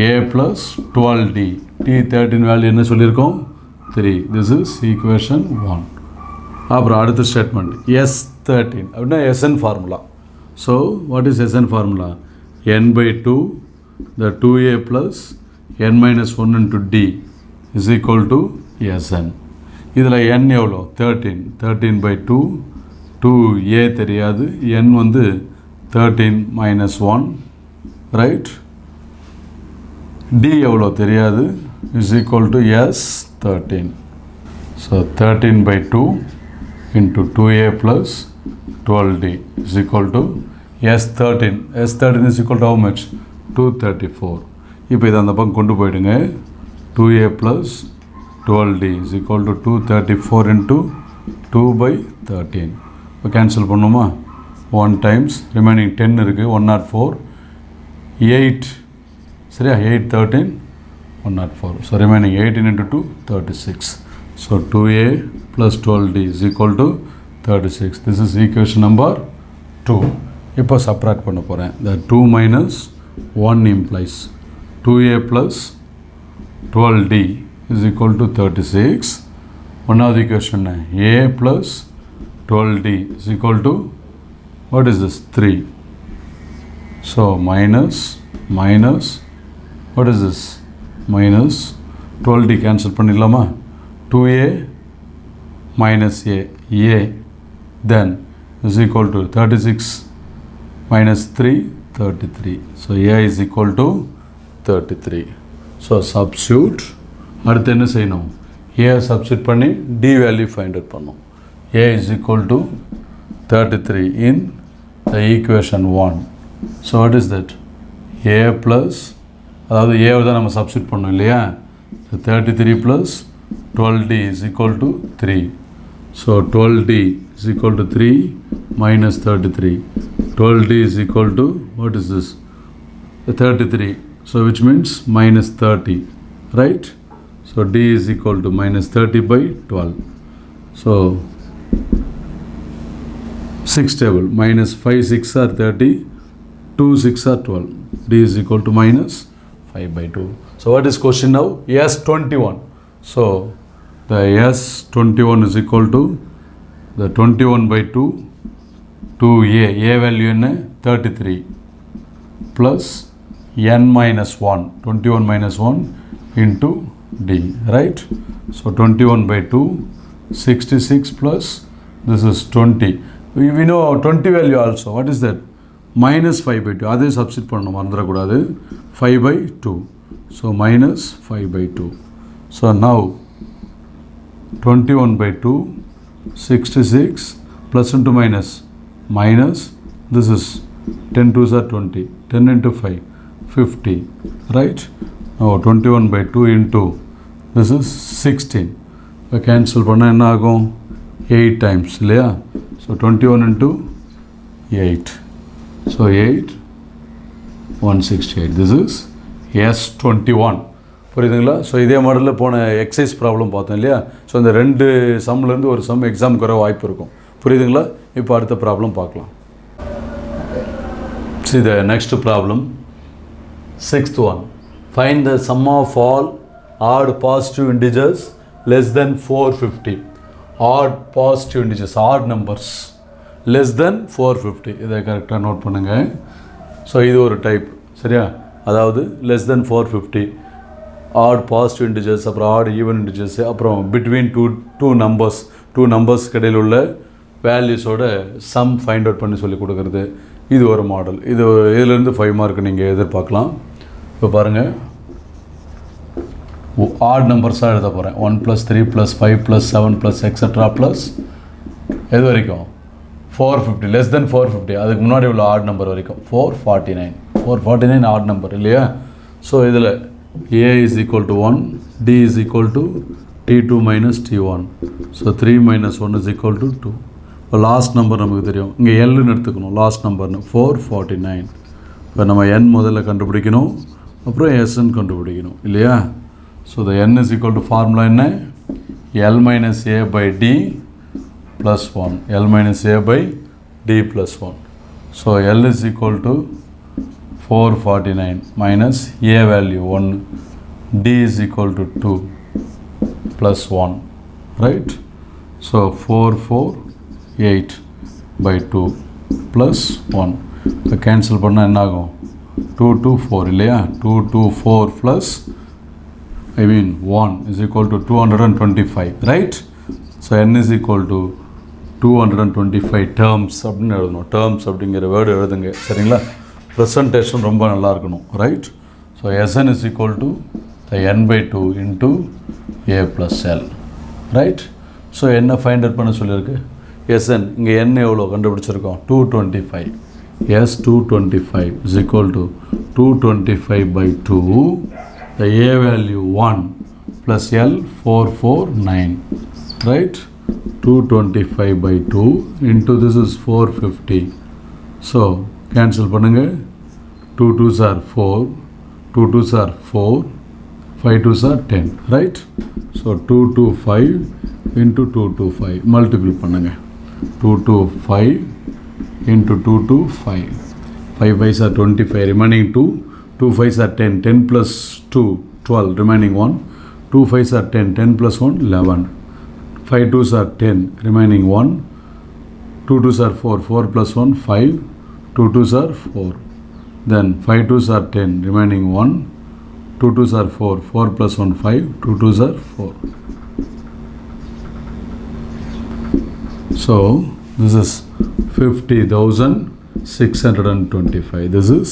ஏ ப்ளஸ் 12d. T13 வேல்யூ என்ன சொல்லியிருக்கோம்? 3. This is equation 1. அப்புறம் அடுத்த ஸ்டேட்மெண்ட் S13 அப்படின்னா SN formula. So what is SN formula? n by 2 the 2a plus n minus 1 into d is equal to Sn. இதில் n எவ்வளோ? 13. 13 by 2, 2a தெரியாது, n வந்து 13 minus 1, right? d எவ்வளோ தெரியாது, is equal to S13. So 13 by 2 into 2a plus 12d is equal to S13. S13 is equal to how much? 234. இப்போ இதை அந்த பக்கம் கொண்டு போயிடுங்க. 2a plus 12d is equal to 234 into 2 by 13. இப்போ கேன்சல் பண்ணுமா? 1 times ரிமைனிங் 10 இருக்குது, 104. 8 சரியா? 8 13 104. So remaining 18 into 2 36. So 2a plus 12d is equal to 36. This is equation number 2. இப்போ சப்ராக்ட் பண்ண போகிறேன். The 2 minus 1 implies 2a plus 12d is equal to 36. ஒன்றாவது equation a plus 12d is equal to what is this? 3. So minus, what is this? Minus 12d cancel பண்ணிடலாமா? 2a minus a then is equal to 36 minus 3, 33. So a is equal to 33. So substitute. அடுத்து என்ன செய்யணும்? a substitute பண்ணி d value find out பண்ணணும். a is equal to 33 in the equation 1. So what is that? a plus, அதாவது a தான் நம்ம substitute பண்ணணும் இல்லையா? 33 plus 12d is equal to 3. So 12d is equal to 3 minus 33. 12d is equal to, what is this? 33. So which means minus 30, right? So d is equal to minus 30 by 12. So 6 table, minus 5 6 are 30, 2 6 are 12. D is equal to minus 5 by 2. So what is question now? S21. So the S21 is equal to the 21 by 2 2a. A value in 33 plus n minus 1. 21 minus 1 into d, right? So 21 by 2, 66 plus this is 20. We know 20 value also. What is that? Minus 5 by 2. அதே substitute பண்ணணும் மறந்துடக்கூடாது. 5 by 2. So minus 5 by 2. So now 21 by 2, 66 plus into minus. Minus, this is 10 2s are 20. 10 into 5, 50. Right? Now 21 by 2 into, this is 16. இப்போ cancel பண்ணா என்ன ஆகும்? 8 times இல்லையா? So 21 into 8. So 8, 168. This is S21. புரியுதுங்களா? ஸோ இதே மாடலில் போன எக்ஸசைஸ் ப்ராப்ளம் பார்த்தோம் இல்லையா? ஸோ இந்த ரெண்டு சம்லேருந்து ஒரு சம் எக்ஸாமுக்கு வர வாய்ப்பு இருக்கும். புரியுதுங்களா? இப்போ அடுத்த ப்ராப்ளம் பார்க்கலாம். See the next problem. 6th one. Find the sum of all odd positive integers less than 450. Odd positive integers, odd numbers less than 450. இதை கரெக்டாக நோட் பண்ணுங்கள். ஸோ இது ஒரு டைப், சரியா? அதாவது less than 450. odd positive integers, அப்புறம் odd even integers, அப்புறம் between two numbers இடையில் உள்ள வேல்யூஸோட சம் ஃபைண்ட் அவுட் பண்ணி சொல்லி கொடுக்குறது. இது ஒரு மாடல். இதிலேருந்து 5 மார்க் நீங்கள் எதிர்பார்க்கலாம். இப்போ பாருங்கள், ஆட் நம்பர்ஸாக எழுத போகிறேன். 1 + 3 + 5 + 7 + எக்ஸட்ரா ப்ளஸ் எது வரைக்கும் 450, லெஸ் தென் 450. அதுக்கு முன்னாடி உள்ள ஆட் நம்பர் வரைக்கும் 449 ஆட் நம்பர் இல்லையா? ஸோ இதில் a is equal to 1, d is equal to t2 minus t1. So 3 minus 1 is equal to 2. இப்போ லாஸ்ட் நம்பர் நமக்கு தெரியும். இங்கே எல்லுன்னு எடுத்துக்கணும். லாஸ்ட் நம்பர்னு 449. இப்போ நம்ம n முதல்ல கண்டுபிடிக்கணும், அப்புறம் sன்னு கண்டுபிடிக்கணும் இல்லையா? So the n is equal to formula என்ன? l minus a by d plus 1. l minus a by d plus 1. So l is equal to 449 minus a value 1, d is equal to 2 plus 1, right? So 448 by 2 plus 1. So cancel பண்ணா என்ன ஆகும்? 224 இல்லையா? 224 plus 1 is equal to 225, right? So n is equal to 225 terms அப்படின்னு எழுதணும். terms அப்படிங்கிற வேர்டு எழுதுங்க, சரிங்களா? ப்ரெசன்டேஷன் ரொம்ப நல்லா இருக்கணும், right? So Sn is equal to the n by 2 into a plus l, right? So என்ன ஃபைண்ட் அவுட் பண்ண சொல்லியிருக்கு? Sn இங்கே n எவ்வளோ கண்டுபிடிச்சிருக்கோம்? 225. S 225 is equal to 225 by 2, the a value 1 plus l 449, right? 225 by 2 into this is 450. So cancel பண்ணுங்க. 2 2s are 4, 2 2s are 4, 5 2s are 10, right? So 225 into 225 multiple பண்ணுங்க. 225 into 225, 5 5s are 25, remaining 2, 2 5s are 10, 10 plus 2 12, remaining 1, 2 5s are 10, 10 plus 1 11, 5 2s are 10, remaining 1, 2 2s are 4, 4 plus 1 5, 2 2s are 4, then 5 2s are 10, remaining 1, 2 2s are 4, 4 plus 1 5, 2 2s are 4. So this is 50,625. This is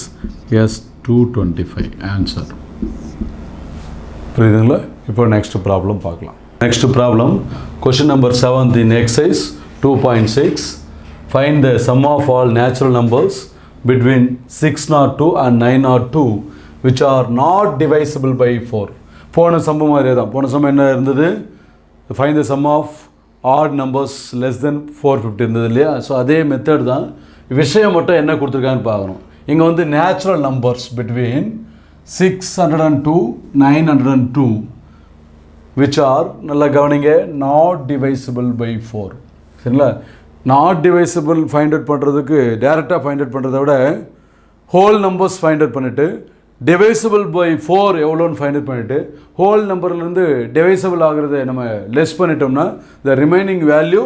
S225 answer. புரியுதுங்களா? இப்போ next problem பார்க்கலாம். Next problem, question number 7 in exercise 2.6. Find the sum of all natural numbers between 602 and 902 which are not divisible by 4. போன சம்ம மாதிரியே தான். போன சம்ம என்ன இருந்தது? Find the sum of odd numbers less than 450 இருந்தது இல்லையா? ஸோ அதே மெத்தட் தான். விஷயம் மட்டும் என்ன கொடுத்துருக்காங்கன்னு பார்க்கணும். இங்கே வந்து natural numbers between 602 902 which are நல்லா கவனிங்க நாட் டிவைசிபிள் பை 4. சரிங்களா? நாட் டிவைசிபிள் ஃபைண்ட் அவுட் பண்ணுறதுக்கு டேரெக்டாக ஃபைண்ட் அவுட் பண்ணுறத விட ஹோல் நம்பர்ஸ் ஃபைண்ட் அவுட் பண்ணிவிட்டு டிவைசிபிள் பை 4 எவ்வளோன்னு ஃபைண்ட் அவுட் பண்ணிவிட்டு ஹோல் நம்பர்லேருந்து டிவைசிபிள் ஆகிறத நம்ம லெஸ் பண்ணிட்டோம்னா the remaining value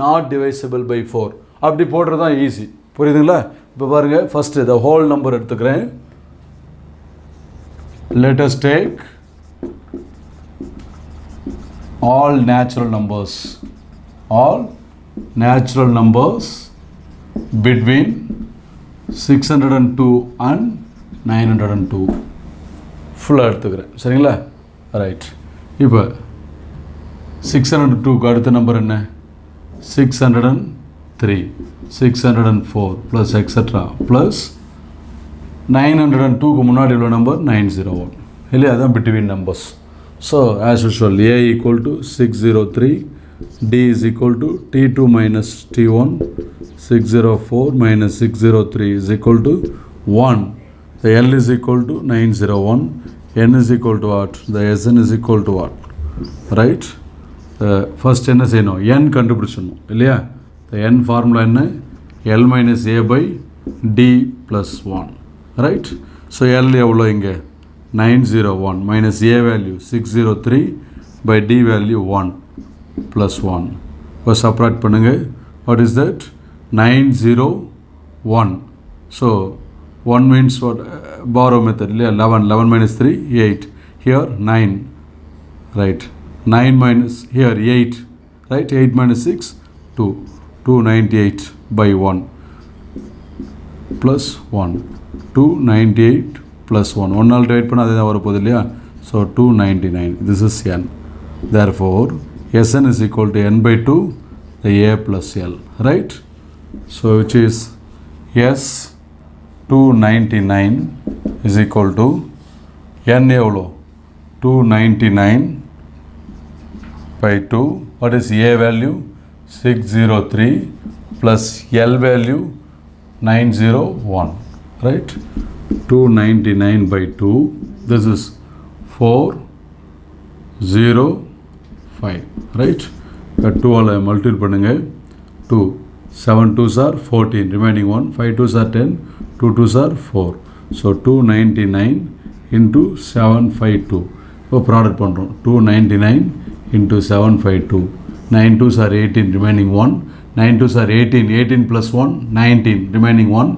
not divisible by 4 அப்படி போடுறது தான் ஈஸி. புரியுதுங்களா? இப்போ பாருங்கள், ஃபஸ்ட்டு த ஹோல் நம்பர் எடுத்துக்கிறேன். Let us take all natural numbers between 602 and 902 ஃபுல்லாக எடுத்துக்கிறேன். சரிங்களா? ரைட். இப்போ 602க்கு அடுத்த நம்பர் என்ன? 603, 604 ப்ளஸ் எக்ஸட்ரா ப்ளஸ் 902க்கு முன்னாடி உள்ள நம்பர் 901 இல்லையா? அதுதான் between numbers. So as usual A equal to 603, D is equal to T2 minus T1, 604 minus 603 is equal to 1. The L is equal to 901, N is equal to what? The Sn is equal to what? Right? First என்ன செய்யணும்? N கண்டுபிடிச்சிடணும் இல்லையா? The N ஃபார்முலா என்ன? L minus A by D plus 1. Right? So L எவ்வளோ இங்கே? 901 minus A value 603 by D value 1 plus 1. இப்போ சப்ராக்ட் பண்ணுங்க. What is that? 901. So 1 means what? Borrow method இல்லையா? 11 minus 3 8. Here 9. Right? 9 minus here 8. Right? 8 minus 6 2. 298 by 1 plus 1. 298 plus 1. 1 all divide பண்ணால் அதே தான் வரப்போகுது இல்லையா? So 299. This is n. Therefore, Sn is equal to n by 2, the A plus L. Right? So, which is S299 is equal to n எவ்வளோ? 299 by 2. What is A value? 603 plus L value 901. Right? 299 by 2. This is 405. Right? 2 all multiple பண்ணுங்க. 2 7 2s are 14, remaining 1, 5 2s are 10, 2 2s are 4. So 299 into 752. இப்போ ப்ராடக்ட் பண்ணுறோம். 299 into 752. 9 2s are 18, remaining 1. 9 2s are 18, 18 plus 1, 19, remaining 1.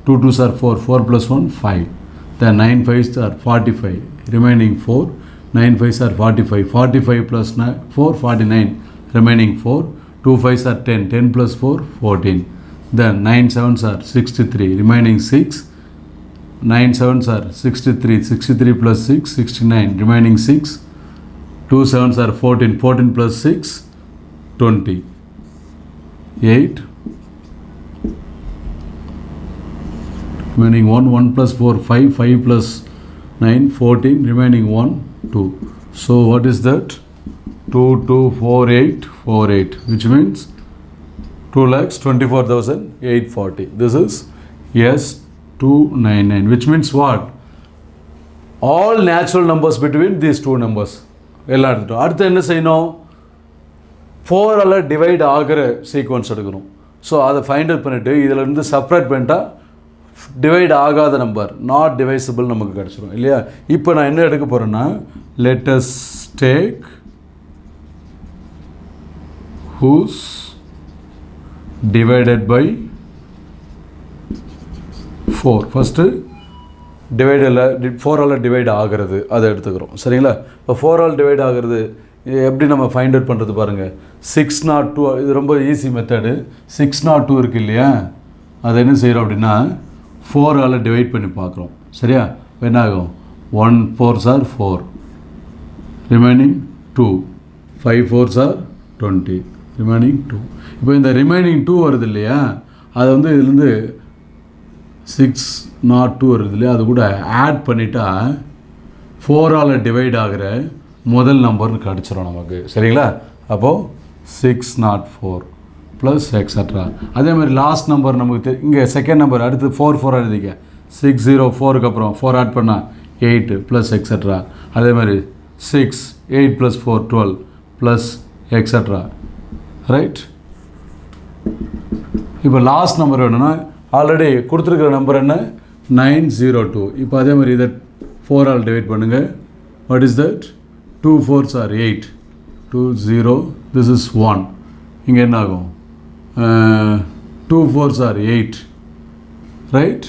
2 2s are 4, 4 plus 1, 5. Then 9 5s are 45, remaining 4. 9 5s are 45, 45 plus 4, 49, remaining 4. 2 5s are 10, 10 plus 4, 14. Then 9 7s are 63, remaining 6. 9 7s are 63, 63 plus 6, 69, remaining 6. 2 7s are 14, 14 plus 6, 20. 8. Remaining 1, 1 plus 4, 5, 5 plus 9, 14, remaining 1, 2. So what is that? 224848, which means 2,24,840. This is S299, which means what? All natural numbers between these two numbers. எல்லாம் எடுத்துட்டோம். அடுத்து என்ன செய்யணும்? 4ஆல் டிவைட் ஆகிற சீக்வன்ஸ் எடுக்கணும். ஸோ அதை ஃபைண்ட் அவுட் பண்ணிவிட்டு இதிலேருந்து செப்ரேட் பண்ணிட்டா டிவைட் ஆகாத நம்பர் நாட் டிவைசிபிள் நமக்கு கிடச்சிடும் இல்லையா? இப்போ நான் என்ன எடுக்க போகிறேன்னா, let us take whose divided by 4. First டிவைடில் 4ஆல் டிவைட் ஆகிறது அதை எடுத்துக்கிறோம். சரிங்களா? இப்போ 4ஆல் டிவைட் ஆகிறது எப்படி நம்ம ஃபைண்ட் அவுட் பண்ணுறது பாருங்கள். 602 இது ரொம்ப ஈஸி மெத்தடு. 602 இருக்குது இல்லையா, அதை என்ன செய்கிறோம் அப்படின்னா 4ஆல் டிவைட் பண்ணி பார்க்குறோம். சரியா? என்ன ஆகும்? 1 4s are 4, remaining 2, 5 4s are 20, remaining 2. இப்போ இந்த ரிமைனிங் 2 வருது இல்லையா, அதை வந்து இதுலேருந்து 602 வருது இல்லையா, அது கூட ஆட் பண்ணிட்டா 4ஆல் டிவைட் ஆகிற முதல் நம்பர்னு கிடச்சிரும் நமக்கு. சரிங்களா? அப்போது 604 ப்ளஸ் எக்ஸட்ரா. அதே மாதிரி லாஸ்ட் நம்பர் நமக்கு இங்கே செகண்ட் நம்பர் அடுத்து 4 4 எழுதிக்க. 604க்கு அப்புறம் 4 ஆட் பண்ணால் 8 ப்ளஸ் எக்ஸட்ரா. அதே மாதிரி 6 8 + 4 12 ப்ளஸ் எக்ஸட்ரா. ரைட்? இப்போ லாஸ்ட் நம்பர் வேணும்னா ஆல்ரெடி கொடுத்துருக்கிற நம்பர் என்ன? 902. இப்போ அதே மாதிரி இதை 4ஆல் டிவைட் பண்ணுங்கள். What is that? 2 4s are 8, 2 0, this is 1. இங்கே என்ன ஆகும்? 2 4s are 8, right?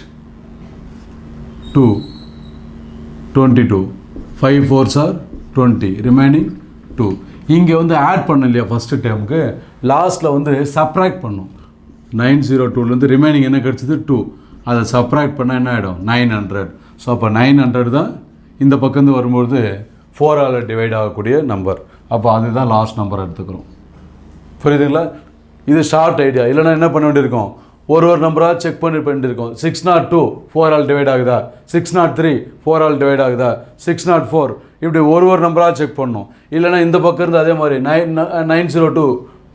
2 22, 5 4s are 20, remaining 2. இங்கே வந்து ஆட் பண்ண இல்லையா ஃபஸ்ட்டு டைமுக்கு, லாஸ்ட்டில் வந்து சப்ராக்ட் பண்ணும். 902லேருந்து ரிமைனிங் என்ன கிடச்சிது? 2. அதை சப்ராக்ட் பண்ணால் என்ன ஆகிடும்? 900. ஸோ அப்போ 900 தான் இந்த பக்கம் வரும்பொழுது 4ஆல் டிவைட் ஆகக்கூடிய நம்பர். அப்போ அதுதான் லாஸ்ட் நம்பர் எடுத்துக்கிறோம். புரியுதுங்களா? இது ஷார்ட் ஐடியா. இல்லைனா என்ன பண்ண வேண்டியிருக்கோம்? ஒரு நம்பராக செக் பண்ணியிருக்கோம். 602 4ஆல் டிவைட் ஆகுதா, 603 4ஆல் டிவைட் ஆகுதா, 604 இப்படி ஒரு நம்பராக செக் பண்ணணும். இல்லைனா இந்த பக்கம் இருந்து அதே மாதிரி 902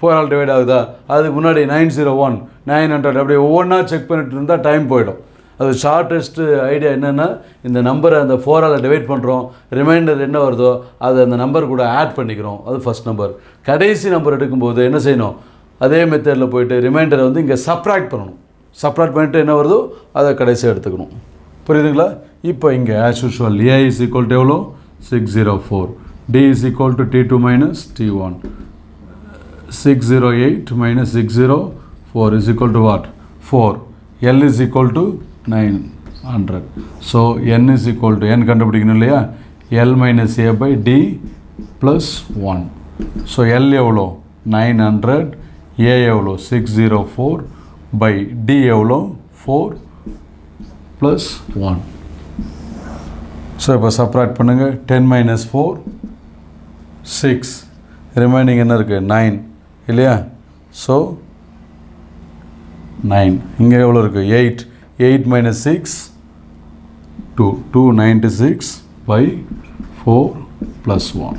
4ஆல் டிவைட் ஆகுதா, அதுக்கு முன்னாடி 901 900 அப்படி ஒவ்வொன்றா செக் பண்ணிட்டு இருந்தால் டைம் போயிடும். அது ஷார்ட்டஸ்ட்டு ஐடியா என்னென்னா, இந்த நம்பரை அந்த 4ஆல் டிவைட் பண்ணுறோம், ரிமைண்டர் என்ன வருதோ அதை அந்த நம்பர் கூட ஆட் பண்ணிக்கிறோம். அது ஃபஸ்ட் நம்பர். கடைசி நம்பர் எடுக்கும்போது என்ன செய்யணும்? அதே மெத்தடில் போய்ட்டு ரிமைண்டரை வந்து இங்கே சப்ராக்ட் பண்ணணும். சப்ராக்ட் பண்ணிவிட்டு என்ன வருதோ அதை கடைசியாக எடுத்துக்கணும். புரியுதுங்களா? இப்போ இங்கே as usual A is equal to எவ்வளோ? 604. D is equal to T2 minus T1. 608 minus 604 is equal to what? 4. L is equal to 900. So N is equal to N கண்டுபிடிக்கணும் இல்லையா, L minus A by D plus 1. So L எவ்வளோ? 900, A எவ்வளோ? 604 by D எவ்வளோ? 4 plus 1. ஸோ இப்போ சப்ராக்ட் பண்ணுங்கள். 10 minus 4 6, ரிமைனிங் என்ன இருக்குது? 9 இல்லையா? ஸோ 9. இங்கே எவ்வளோ இருக்குது? 8. 8 minus 6 2, 296 by 4 plus 1.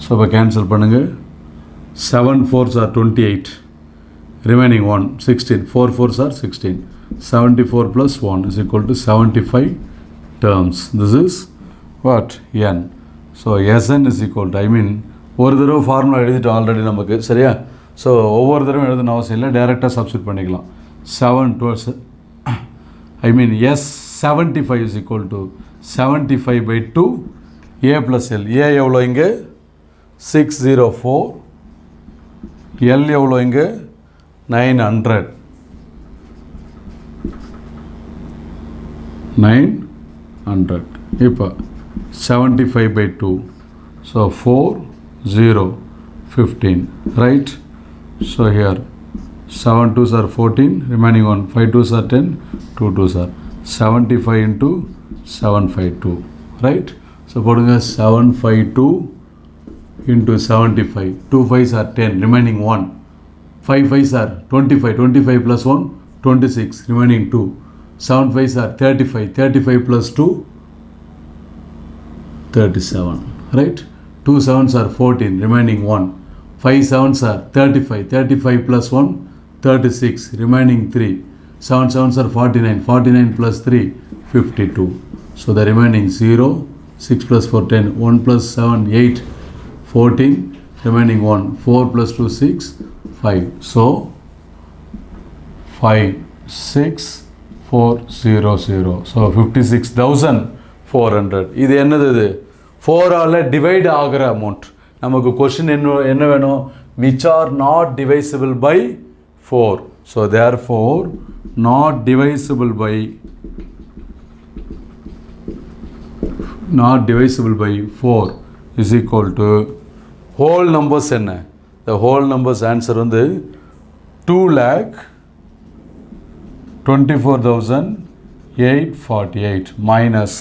ஸோ இப்போ கேன்சல் பண்ணுங்கள். 7 4s are 28, remaining 1 16, 4 4s are 16. 74 plus 1 is equal to 75 terms. This is what? N. So Sn is equal to, ஒரு தடவை ஃபார்முலா எழுதிட்டோம் ஆல்ரெடி நமக்கு. சரியா? ஸோ ஒவ்வொரு தடவை எழுதணும் அவசியம் இல்லை, டேரெக்டாக சப்ஸ்டிட் பண்ணிக்கலாம். 7 12 S75 is equal to 75 by 2 A plus L. A எவ்வளோ இங்கே? 604. L எவ்வளோ இங்கே? 900. 900. இப்போ 75 by 2. So 4 0 15. Right? So here 7 2s are 14, remaining 1, 5 2s are 10, 2 2s are 75 into 752. Right? So போடுங்க 752 into 75. 2 5s are 10, remaining 1. 5 5s are 25, 25 plus 1 26, remaining 2. 7 5s are 35, 35 plus 2 37. Right? 2 7s are 14, remaining 1. 5 7s are 35, 35 plus 1 36, remaining 3. 7 7s are 49, 49 plus 3 52. So the remaining 0, 6 plus 4 10, 1 plus 7 8, 14, remaining 1, 4 plus 2 6, 5. So 5 6 4 0 0. So 56,400. இது என்னது? இது 4ஆல் டிவைட் ஆகிற அமௌண்ட். நமக்கு கொஷின் என்ன வேணும்? which are not divisible by 4. So therefore not divisible by not divisible by 4 is equal to whole numbers என்ன the whole numbers answer வந்து 2,24,848 minus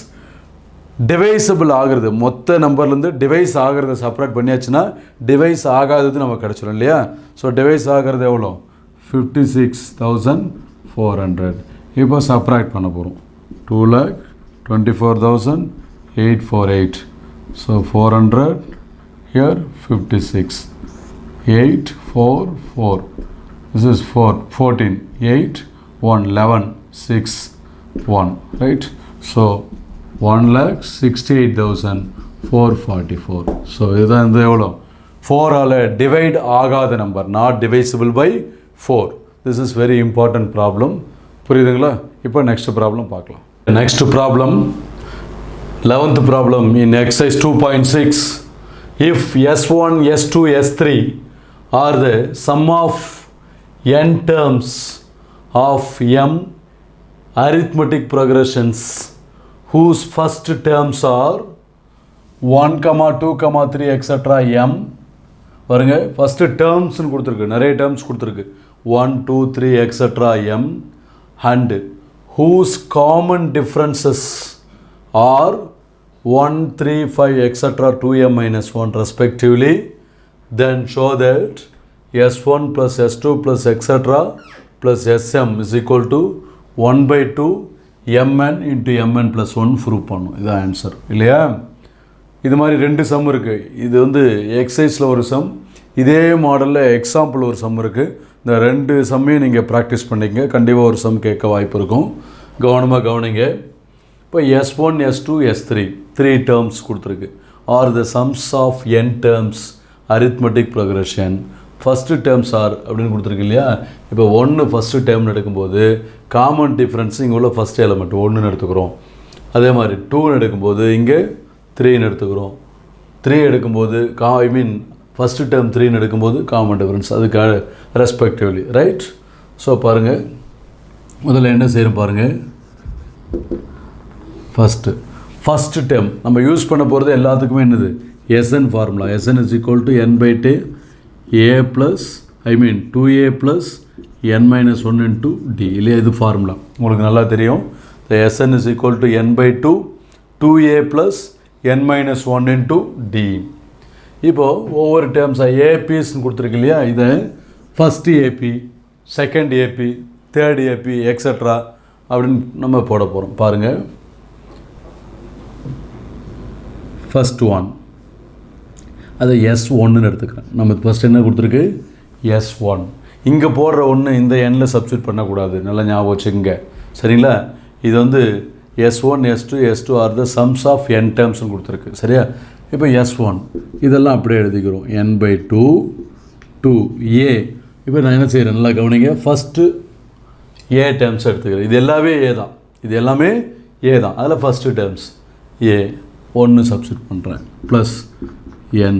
டிவைசபிள் ஆகிறது மொத்த நம்பர்லேருந்து டிவைஸ் ஆகிறத செப்பரேட் பண்ணியாச்சுன்னா டிவைஸ் ஆகாதது நமக்கு கிடச்சிடும் இல்லையா. ஸோ டிவைஸ் ஆகிறது எவ்வளோ 56,400. இப்போ செப்பரேட் பண்ண போகிறோம் 2,24,848. So 400 here 56 844. This is 4 14 8 1 11 6 1, right. So 1,68,444. So இதுதான் இந்த எவ்வளோ 4ஆல் டிவைட் ஆகாத number, not divisible by 4. This is very important problem. புரியுதுங்களா? இப்போ நெக்ஸ்ட் ப்ராப்ளம் பார்க்கலாம். Next problem 11th problem in exercise 2.6. If S1 S2 S3 are the sum of n terms of m arithmetic progressions whose first terms are 1, 2, 3 etc. m. பாருங்க ஃபஸ்ட்டு டேர்ம்ஸ்னு கொடுத்துருக்கு, நிறைய டேர்ம்ஸ் கொடுத்துருக்கு 1, 2, 3 etc. m and whose common differences are 1, 3, 5 etc. 2m minus 1 respectively. Then show that S1 plus S2 plus etc. plus Sm is equal to 1/2 mn into mn plus 1 prove பண்ணும். இதுதான் ஆன்சர் இல்லையா? இது மாதிரி 2 சம் இருக்குது. இது வந்து எக்ஸசைஸில் ஒரு சம், இதே மாடலில் எக்ஸாம்பிள் ஒரு சம் இருக்குது. இந்த 2 சம்மையும் நீங்கள் ப்ராக்டிஸ் பண்ணிங்க, கண்டிப்பாக ஒரு சம் கேட்க வாய்ப்பு இருக்கும். கவனமாக கவனிங்க. இப்போ S1 S2 S3 3 டேர்ம்ஸ் கொடுத்துருக்கு. Are the sums of n terms arithmetic progression. First terms are அப்படின்னு கொடுத்துருக்கு இல்லையா? இப்போ 1 ஃபஸ்ட்டு டேர்ம்னு எடுக்கும்போது காமன் டிஃப்ரென்ஸ் இங்கே உள்ள ஃபஸ்ட் எலமெண்ட் 1ன்னு எடுத்துக்கிறோம். அதே மாதிரி 2ன்னு எடுக்கும்போது இங்கே 3ன்னு எடுத்துக்கிறோம். 3 எடுக்கும்போது ஃபஸ்ட்டு டேர்ம் 3ன்னு எடுக்கும்போது காமன் டிஃப்ரென்ஸ் அதுக்கு ரெஸ்பெக்டிவ்லி, ரைட். ஸோ பாருங்கள், முதல்ல என்ன செய்யணும் பாருங்கள். ஃபஸ்ட்டு டேர்ம் நம்ம யூஸ் பண்ண போகிறது எல்லாத்துக்குமே என்னது SN formula. SN is equal to n/2 a plus 2a plus n minus 1 into d இல்லையா? இது ஃபார்முலா உங்களுக்கு நல்லா தெரியும். the Sn is equal to n/2 2a plus n minus 1 into d. இப்போது ஒவ்வொரு டேர்ம்ஸாக ஏபிஸ்ன்னு கொடுத்துருக்கு இல்லையா? இதை first AP, second AP, third AP extra அப்படின்னு நம்ம போட போகிறோம். பாருங்கள், ஃபஸ்ட் ஒன் அதை S1ன்னு எடுத்துக்கிறேன். நம்ம ஃபஸ்ட் என்ன கொடுத்துருக்கு S1. இங்கே போடுற ஒன்று இந்த எண்ணில் சப்ஸ்டியூட் பண்ணக்கூடாது, நல்லா ஞாபகம் வச்சுக்கோங்க சரிங்களா? இது வந்து S1 S2 S2 are the sums of n டேர்ம்ஸ்னு கொடுத்துருக்கு சரியா? இப்போ S1 இதெல்லாம் அப்படியே எழுதிக்கிறோம் n/2 2a. இப்போ நான் என்ன செய்கிறேன் நல்லா கவனிங்க. ஃபஸ்ட்டு a டேர்ம்ஸ் எடுத்துக்கிறேன். இது எல்லாமே a தான், இது எல்லாமே a தான். அதில் ஃபஸ்ட்டு டேர்ம்ஸ் a 1 சப்ஸ்டியூட் பண்ணுறேன் ப்ளஸ் n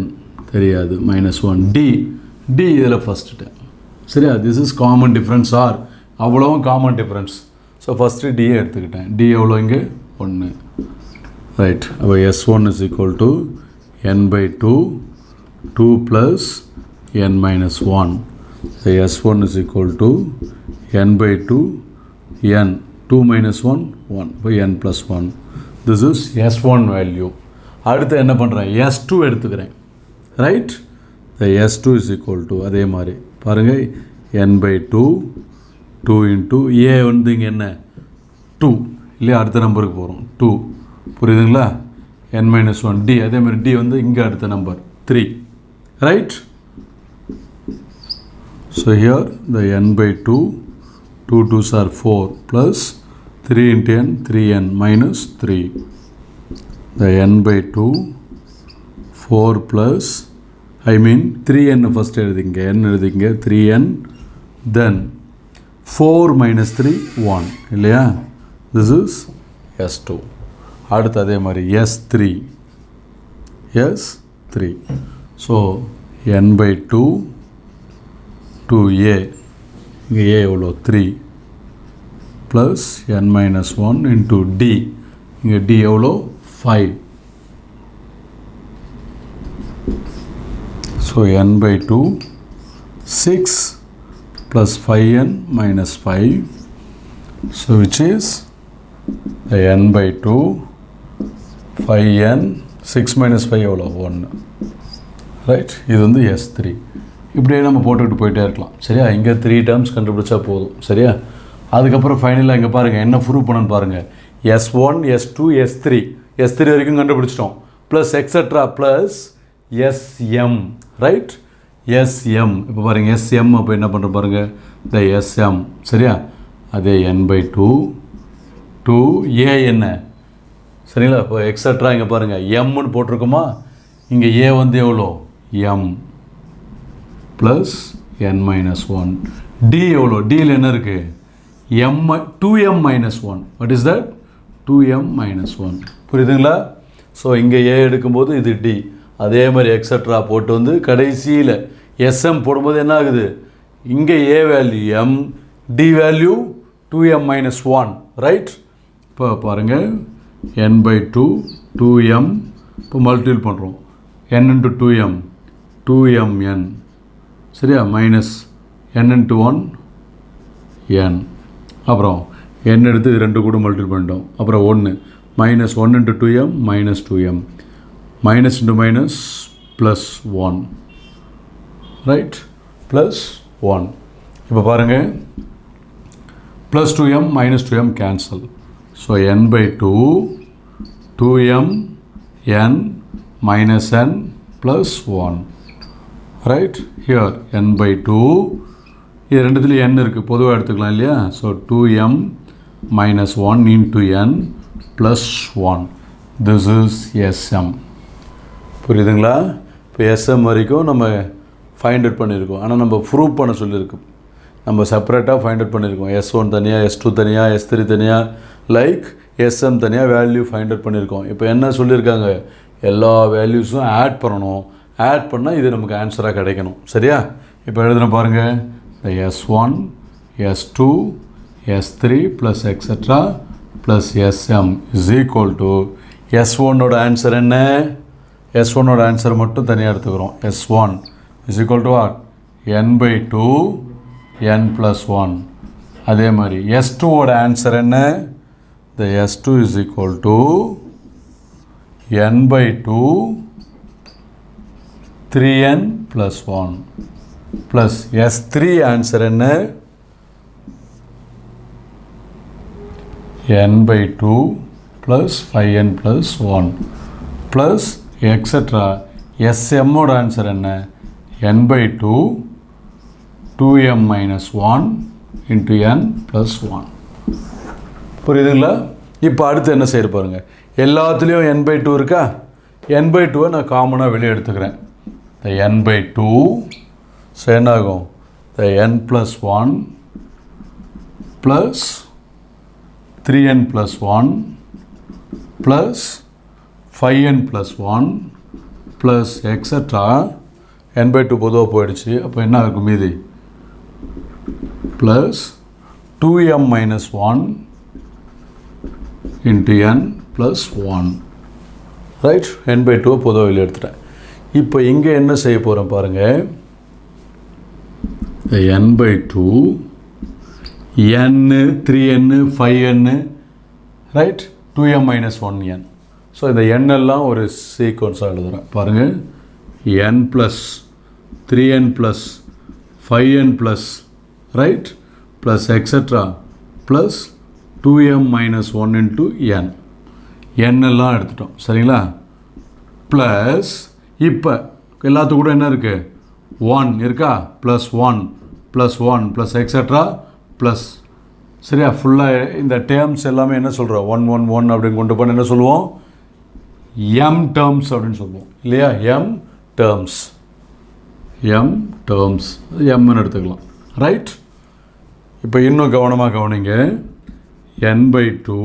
தெரியாது -1 d இதில் ஃபஸ்ட்டு டேர்ம் சரியா? This is common difference are அவ்வளோவும் காமன் டிஃப்ரென்ஸ். ஸோ ஃபஸ்ட்டு டியை எடுத்துக்கிட்டேன். டி எவ்வளோ இங்கே 1, ரைட். அப்போ S1 is equal to n/2 2 plus n minus 1. So S1 is equal to n/2 n 2 minus 1 1 by n plus 1. This is S1 value. அடுத்து என்ன பண்ணுறேன் S2 எடுத்துக்கிறேன், right. the S2 is equal to அதே மாதிரி பாருங்கள் n/2 2 into a வந்து இங்கே என்ன 2 இல்லையா? அடுத்த நம்பருக்கு போகிறோம் 2, புரியுதுங்களா? n minus 1 d. அதே மாதிரி d வந்து இங்கே அடுத்த number 3, right. So here the n/2 2 2s are 4 plus 3 into n 3n minus 3. the n/2 4 plus 3n first எழுதிங்க, n எழுதிங்க 3n, then 4 minus 3 1 இல்லையா? this is S2. அடுத்து அதே மாதிரி S3 ஸோ n/2 2a இங்கே a எவ்வளோ 3 plus n minus 1 into d இங்கே d எவ்வளோ 5 So n by 2, 6 plus 5n minus 5. So which is the n by 2, 5n, 6 minus 5 எவ்வளோ 1. ரைட், இது வந்து S3. இப்படியே நம்ம போட்டுக்கிட்டு போயிட்டே இருக்கலாம். சரியா, இங்கே 3 டேர்ம்ஸ் கண்டுபிடிச்சா போதும். சரியா, அதுக்கப்புறம் ஃபைனலாக இங்கே பாருங்கள் என்ன ப்ரூவ் பண்ணணும்னு பாருங்கள். S1, S2, S3 வரைக்கும் கண்டுபிடிச்சிட்டோம். Plus extra plus SM. Right, SM. இப்போ பாருங்கள் SM அப்போ என்ன பண்ணுற பாருங்கள், இந்த SM. சரியா, அதே n by 2, 2a என்ன. சரிங்களா, இப்போ எக்ஸட்ரா இங்கே பாருங்கள் எம்னு போட்டிருக்கோமா, இங்கே a வந்து எவ்வளோ m plus n minus 1. d எவ்வளோ, டியில் என்ன இருக்குது m 2m minus 1. What is that, 2m minus 1. புரியுதுங்களா? ஸோ இங்கே a எடுக்கும்போது இது d, அதே மாதிரி எக்ஸட்ரா போட்டு வந்து கடைசியில் sm போடும்போது என்ன ஆகுது, இங்கே a value m, d value 2m minus 1. Right, இப்போ பாருங்கள் n by 2, 2m. இப்போ மல்டிபிள் பண்ணுறோம், n into 2m, 2mn. சரியா, மைனஸ் n into 1 n. அப்புறம் n எடுத்து இது ரெண்டு கூட மல்டிபிள் பண்ணிட்டோம். அப்புறம் 1 minus 1 into 2m minus 2m. Minus into minus plus 1. Right, plus 1. இப்போ பாருங்கள் plus 2m minus 2m cancel. So n by 2, 2m n minus n plus 1. Right, here n by 2, இது ரெண்டுத்துலேயும் n இருக்குது, பொதுவாக எடுத்துக்கலாம் இல்லையா. So 2m minus 1 into n plus 1. This is SM. புரியுதுங்களா? இப்போ SM வரைக்கும் நம்ம ஃபைண்ட் அவுட் பண்ணியிருக்கோம். ஆனால் நம்ம ப்ரூவ் பண்ண சொல்லியிருக்கோம். நம்ம செப்பரேட்டாக ஃபைண்ட் அவுட் பண்ணியிருக்கோம். S1 தனியாக, S2 தனியாக, S3 தனியாக, லைக் SM தனியாக வேல்யூ ஃபைண்ட் அவுட் பண்ணியிருக்கோம். இப்போ என்ன சொல்லியிருக்காங்க, எல்லா வேல்யூஸும் ஆட் பண்ணணும். ஆட் பண்ணால் இது நமக்கு ஆன்சராக கிடைக்கணும். சரியா, இப்போ எழுதுன பாருங்கள், இந்த S1, S2, S3 plus extra plus SM is equal to S1ஓட ஆன்சர் என்ன, S1ஓட ஆன்சர் மட்டும் தனியாக எடுத்துக்கிறோம். S1 is equal to what, n by 2 n plus 1. அதே மாதிரி S2ஓட ஆன்சர் என்ன, the S2 is equal to n by 2 3n plus 1 plus S3 answer என்ன, n by 2 plus 5n plus 1 plus etc. SM ஓட ஆன்சர் என்ன, n by 2 2m minus 1 into n plus 1. புரியுதுங்களா? இப்போ அடுத்து என்ன செய்ய பாருங்க, எல்லாத்துலேயும் n by 2 இருக்கா, n by 2 நான் காமனாக வெளியே எடுத்துக்கிறேன். the n by 2, ஸோ என்ன ஆகும், the n plus 1 plus 3n plus 1 plus 5n plus 1 plus etc. n by 2 பொதுவாக போயிடுச்சு. அப்போ என்ன இருக்கும் மீதி, plus 2m minus 1 into n plus 1. Right, n by 2 பொதுவாக வெளியே எடுத்துட்டேன். இப்போ இங்கே என்ன செய்ய போகிறேன் பாருங்கள், n by 2 n 3n 5n right 2m minus 1n. So இந்த n எல்லாம் ஒரு சீக்வன்ஸாக எழுதுகிறேன் பாருங்கள், n plus 3n plus 5n plus right plus etc. plus 2m minus 1 into n. n எல்லாம் எடுத்துட்டோம். சரிங்களா, ப்ளஸ் இப்போ எல்லாத்துக்கும் கூட என்ன இருக்குது, 1 இருக்கா, plus 1 plus 1 plus extra plus. சரியா, ஃபுல்லாக இந்த டேர்ம்ஸ் எல்லாமே என்ன சொல்கிறோம், 1 1 1 அப்படின்னு கொண்டு போன என்ன சொல்லுவோம், m டேர்ம்ஸ் அப்படின்னு சொல்லுவோம் இல்லையா, m டேர்ம்ஸ், mன்னு எடுத்துக்கலாம். ரைட், இப்போ இன்னும் கவனமாக கவனிங்க, n by 2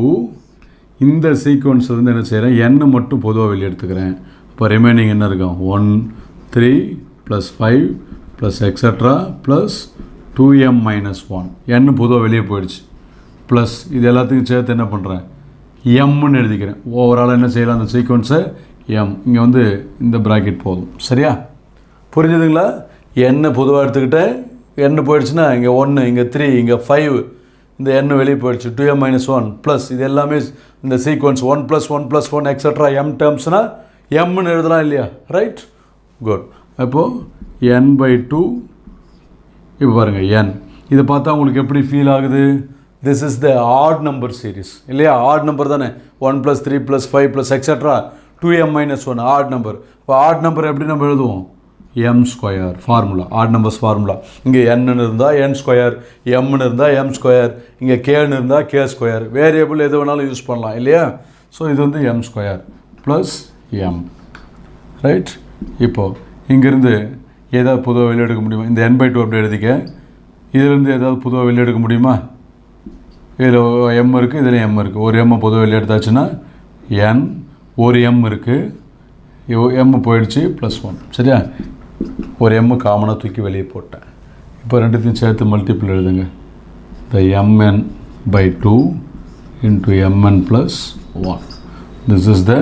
இந்த சீக்வன்ஸ் வந்து என்ன செய்கிறேன், n மட்டும் பொதுவாக வெளியே எடுத்துக்கிறேன். இப்போ ரிமைனிங் என்ன இருக்கும், 1 3 plus 5 plus extra plus 2m minus 1. n பொதுவாக வெளியே போயிடுச்சு. ப்ளஸ் இது எல்லாத்துக்கும் சேர்த்து என்ன பண்ணுறேன், mன்னு எழுதிக்கிறேன். ஓவரால் என்ன செய்யலாம், அந்த சீக்வன்ஸை எம். இங்கே வந்து இந்த ப்ராக்கெட் போதும். சரியா? புரிஞ்சுதுங்களா? n பொதுவாக எடுத்துக்கிட்டேன், n போயிடுச்சுன்னா இங்கே 1, இங்கே 3, இங்கே 5, இந்த n வெளியே போயிடுச்சு. 2m - 1 ப்ளஸ் இது எல்லாமே இந்த சீக்வன்ஸ் 1 + 1 + 1 எக்ஸட்ரா m டேர்ம்ஸ்னால் mன்னு எழுதலாம் இல்லையா? Right, good. அப்போது n/2. இப்போ பாருங்கள் n, இதை பார்த்தா உங்களுக்கு எப்படி ஃபீல் ஆகுது? This is the odd number series இல்லையா? ஆட் நம்பர் தானே. 1 + 3 + 5 + எக்ஸட்ரா 2m - 1 ஆட் நம்பர். இப்போ ஆட் நம்பர் எப்படி நம்ம எழுதுவோம்? m² formula, odd numbers formula. இங்கே n இருந்தால் n², mன்னு இருந்தால் m², இங்கே kன்னு இருந்தால் k². வேரியபிள் எது வேணாலும் யூஸ் பண்ணலாம் இல்லையா? ஸோ இது வந்து m² ப்ளஸ் m. ரைட். இப்போது இங்கேருந்து ஏதாவது பொதுவாக வெளியே எடுக்க முடியுமா? இந்த n/2 அப்படி எழுதிக்க. இதிலேருந்து ஏதாவது பொதுவாக வெளியே எடுக்க முடியுமா? இதில் m இருக்குது, இதில் m இருக்குது. ஒரு m பொதுவாக வெளியே எடுத்தாச்சுன்னா n, ஒரு m இருக்குது, m போயிடுச்சு +1. சரியா? ஒரு m காமனாக தூக்கி வெளியே போட்டேன். இப்போ ரெண்டுத்தையும் சேர்த்து மல்டிபிள் எழுதுங்க. the mn/2 into mn + 1. this is the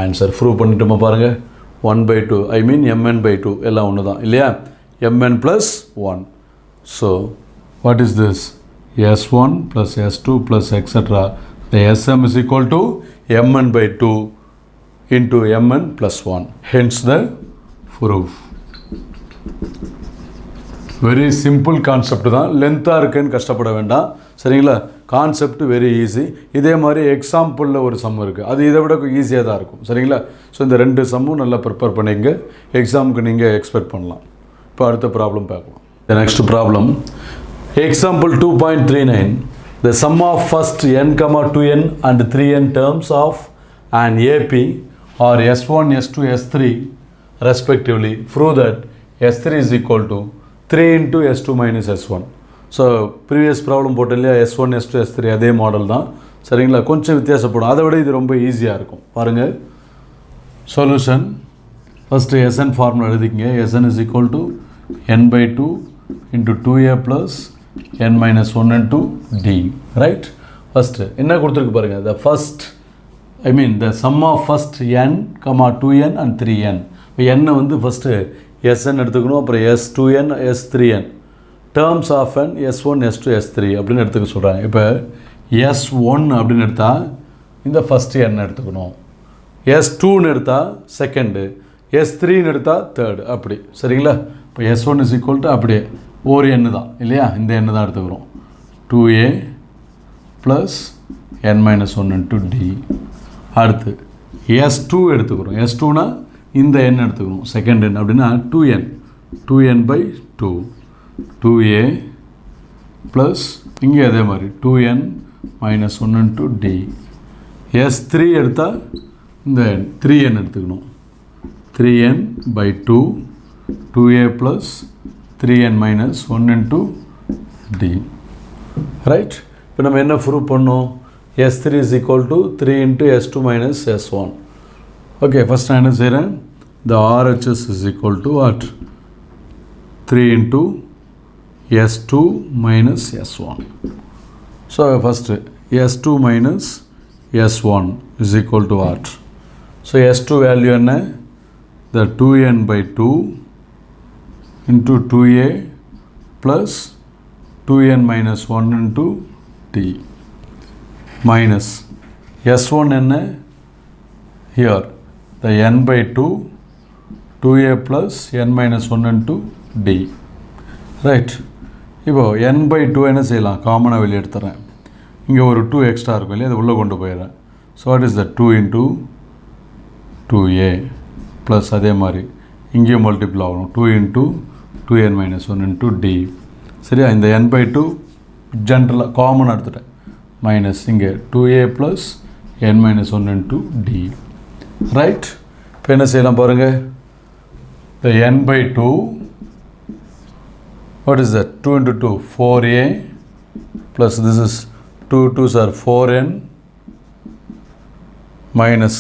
answer. Prove பண்ணிட்டோமா பாருங்கள்? 1/2 ஐ மீன் mn/2 எல்லாம் ஒன்று தான் இல்லையா? mn + 1. So what is this? s1 + s2 + extra. the sm is equal to mn/2 into mn + 1. hence the proof. Very simple concept தான். லென்த்தாக இருக்குன்னு கஷ்டப்பட வேண்டாம். சரிங்களா? Concept very easy. இதே மாதிரி எக்ஸாம்பிளில் ஒரு சம் இருக்குது, அது இதை விட ஈஸியாக தான் இருக்கும். சரிங்களா? ஸோ இந்த 2 சம்மும் நல்லா ப்ரிப்பேர் பண்ணிங்க, எக்ஸாமுக்கு நீங்கள் எக்ஸ்பெக்ட் பண்ணலாம். இப்போ அடுத்த ப்ராப்ளம் பார்க்கலாம். The next problem, example 2.39. The sum of first n, 2n and 3n terms of an AP are S1, S2, S3 respectively. Prove that S3 is equal to 3 into S2 minus S1. So previous problem போட்டோம் இல்லையா? S1, S2, S3 அதே மாடல் தான். சரிங்களா? கொஞ்சம் வித்தியாசப்படும், அதை விட இது ரொம்ப ஈஸியாக இருக்கும். பாருங்கள் சொல்யூஷன். ஃபஸ்ட்டு Sn ஃபார்முலா எழுதிக்கிங்க. Sn is equal to n/2 into 2a plus n minus 1 into d. Right. First என்ன கொடுத்துருக்கு பாருங்கள்? the first I mean the sum of first n, 2n and 3n. இப்போ n வந்து ஃபஸ்ட்டு Sn எடுத்துக்கணும், அப்புறம் S2n, S3n, terms of n S1, S2, S3 அப்படின்னு எடுத்துக்க சொல்கிறாங்க. இப்போ S1 அப்படின்னு எடுத்தால் இந்த ஃபஸ்ட்டு n எடுத்துக்கணும், S2ன்னு எடுத்தால் செகண்டு, S3ன்னு எடுத்தால் தேர்டு, அப்படி. சரிங்களா? இப்போ S1 is equal to அப்படியே ஒரு n தான் இல்லையா? இந்த n தான் எடுத்துக்கிறோம். 2a plus n minus 1 into d. அடுத்து S2 எடுத்துக்கிறோம். S2னா இந்த n எடுத்துக்கணும், செகண்ட் n அப்படின்னா 2n, 2n/2, 2a ப்ளஸ் இங்கே அதே மாதிரி 2n minus 1 into d. S3 எடுத்தால் இந்த 3n எடுத்துக்கணும், 3n/2, 2a plus 3n minus 1 into d. Right. இப்போ நம்ம என்ன ப்ரூவ் பண்ணோம்? S3 is equal to 3 into S2 minus S1. Okay, first நான் என்ன செய்கிறேன்? the RHS is equal to what? 3 into S2 minus S1. So first S2 minus S1 is equal to what? So S2 value என்ன? the 2n/2 into 2a plus 2n minus 1 into d minus S1 என்ன? here the n/2, 2a plus n minus 1 into d. Right. இப்போது n/2 என்ன செய்யலாம்? காமனாக வெளியே எடுத்துறேன். இங்கே ஒரு 2 எக்ஸ்ட்ரா இருக்கும் இல்லையா? அது உள்ளே கொண்டு போயிடுறேன். So what is the 2 into 2a plus அதே மாதிரி இங்கேயும் மல்டிபிள் ஆகணும், 2 into 2n minus 1 into d. சரியா? இந்த n/2 ஜென்ரலாக காமனாக எடுத்துட்டேன், மைனஸ் இங்கே 2a plus n minus 1 into d. Right. இப்போ என்ன செய்யலாம் பாருங்கள்? the n/2, what is that? 2 into 2, 4a plus this is 2 2s are 4n minus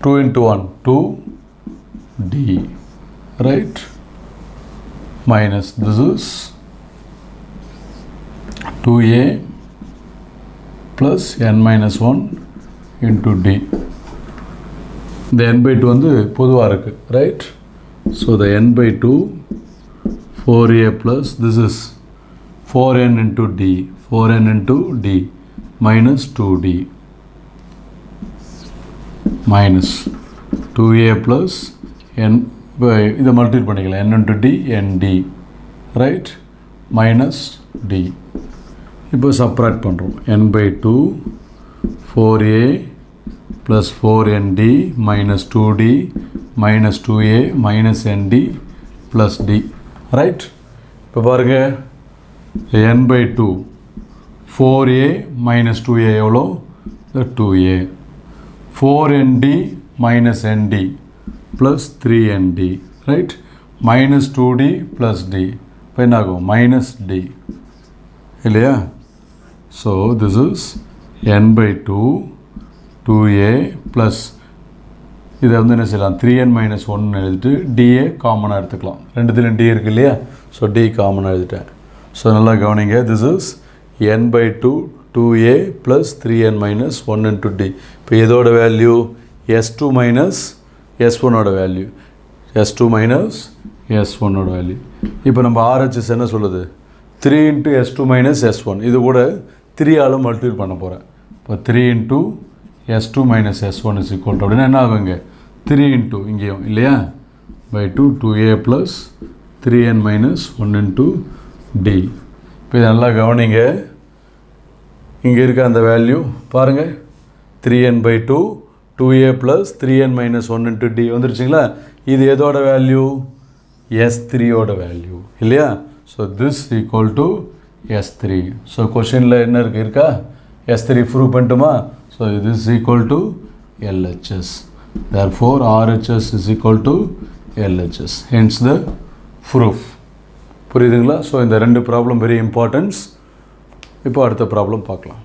2 into 1, 2d. Right? Minus this is 2a plus n minus 1 into d. இந்த n by 2 வந்து பொதுவாக இருக்குது, right? So the n by 2 4a plus this is 4n into d, 4n into d minus 2d minus 2a plus n, இதை மல்டிபிள் பண்ணிக்கலாம், n into d nd, right? minus d. இப்போ சப்ராக்ட் பண்ணுறோம். n by 2 4a plus 4nd minus 2d minus 2a minus nd plus d, right? இப்போ பாருங்க, n by 2 4a minus 2a எவ்வளோ? 2a. 4nd minus nd plus 3nd, right? minus 2d plus d. இப்போ என்ன ஆகும்? minus d இல்லையா? So this is n by 2 2a plus இதை வந்து என்ன செய்யலாம்? 3n minus 1 எழுதிட்டு dA காமனாக எடுத்துக்கலாம். ரெண்டுத்துலையும் d இருக்குது இல்லையா? ஸோ d காமனாக எழுதிட்டேன். ஸோ நல்லா கவனிங்க, this is n by 2 2a plus 3n minus 1 into d. இப்போ இதோட வேல்யூ s2 minus s1 ஓட வேல்யூ, s2 minus s1 ஓட வேல்யூ. இப்போ நம்ம RHS என்ன சொல்லுது? 3 into s2 minus s1. இது கூட 3 ஆலும் மல்டிபிள் பண்ண போகிறேன். இப்போ 3 into s2 minus s1 is equal to அப்படின்னா என்ன ஆகுங்க? 3 into இங்கேயும் இல்லையா? by 2 2a plus 3n minus 1 into d. இப்போ இது நல்லா கவனிங்க, இங்கே இருக்க அந்த வேல்யூ பாருங்கள், 3n by 2 2a plus 3n minus 1 into d வந்துருச்சுங்களா? இது எதோட வேல்யூ? s3 ஓட வேல்யூ இல்லையா? So this equal to s3. So கொஷினில் என்ன இருக்கா? s3 ப்ரூவ் பண்ணிட்டுமா? So this equal to LHS. therefore RHS is equal to LHS. hence the proof. புரியுதுங்களா? ஸோ இந்த ரெண்டு ப்ராப்ளம் வெரி இம்பார்ட்டன்ஸ். இப்போ அடுத்த ப்ராப்ளம் பார்க்கலாம்.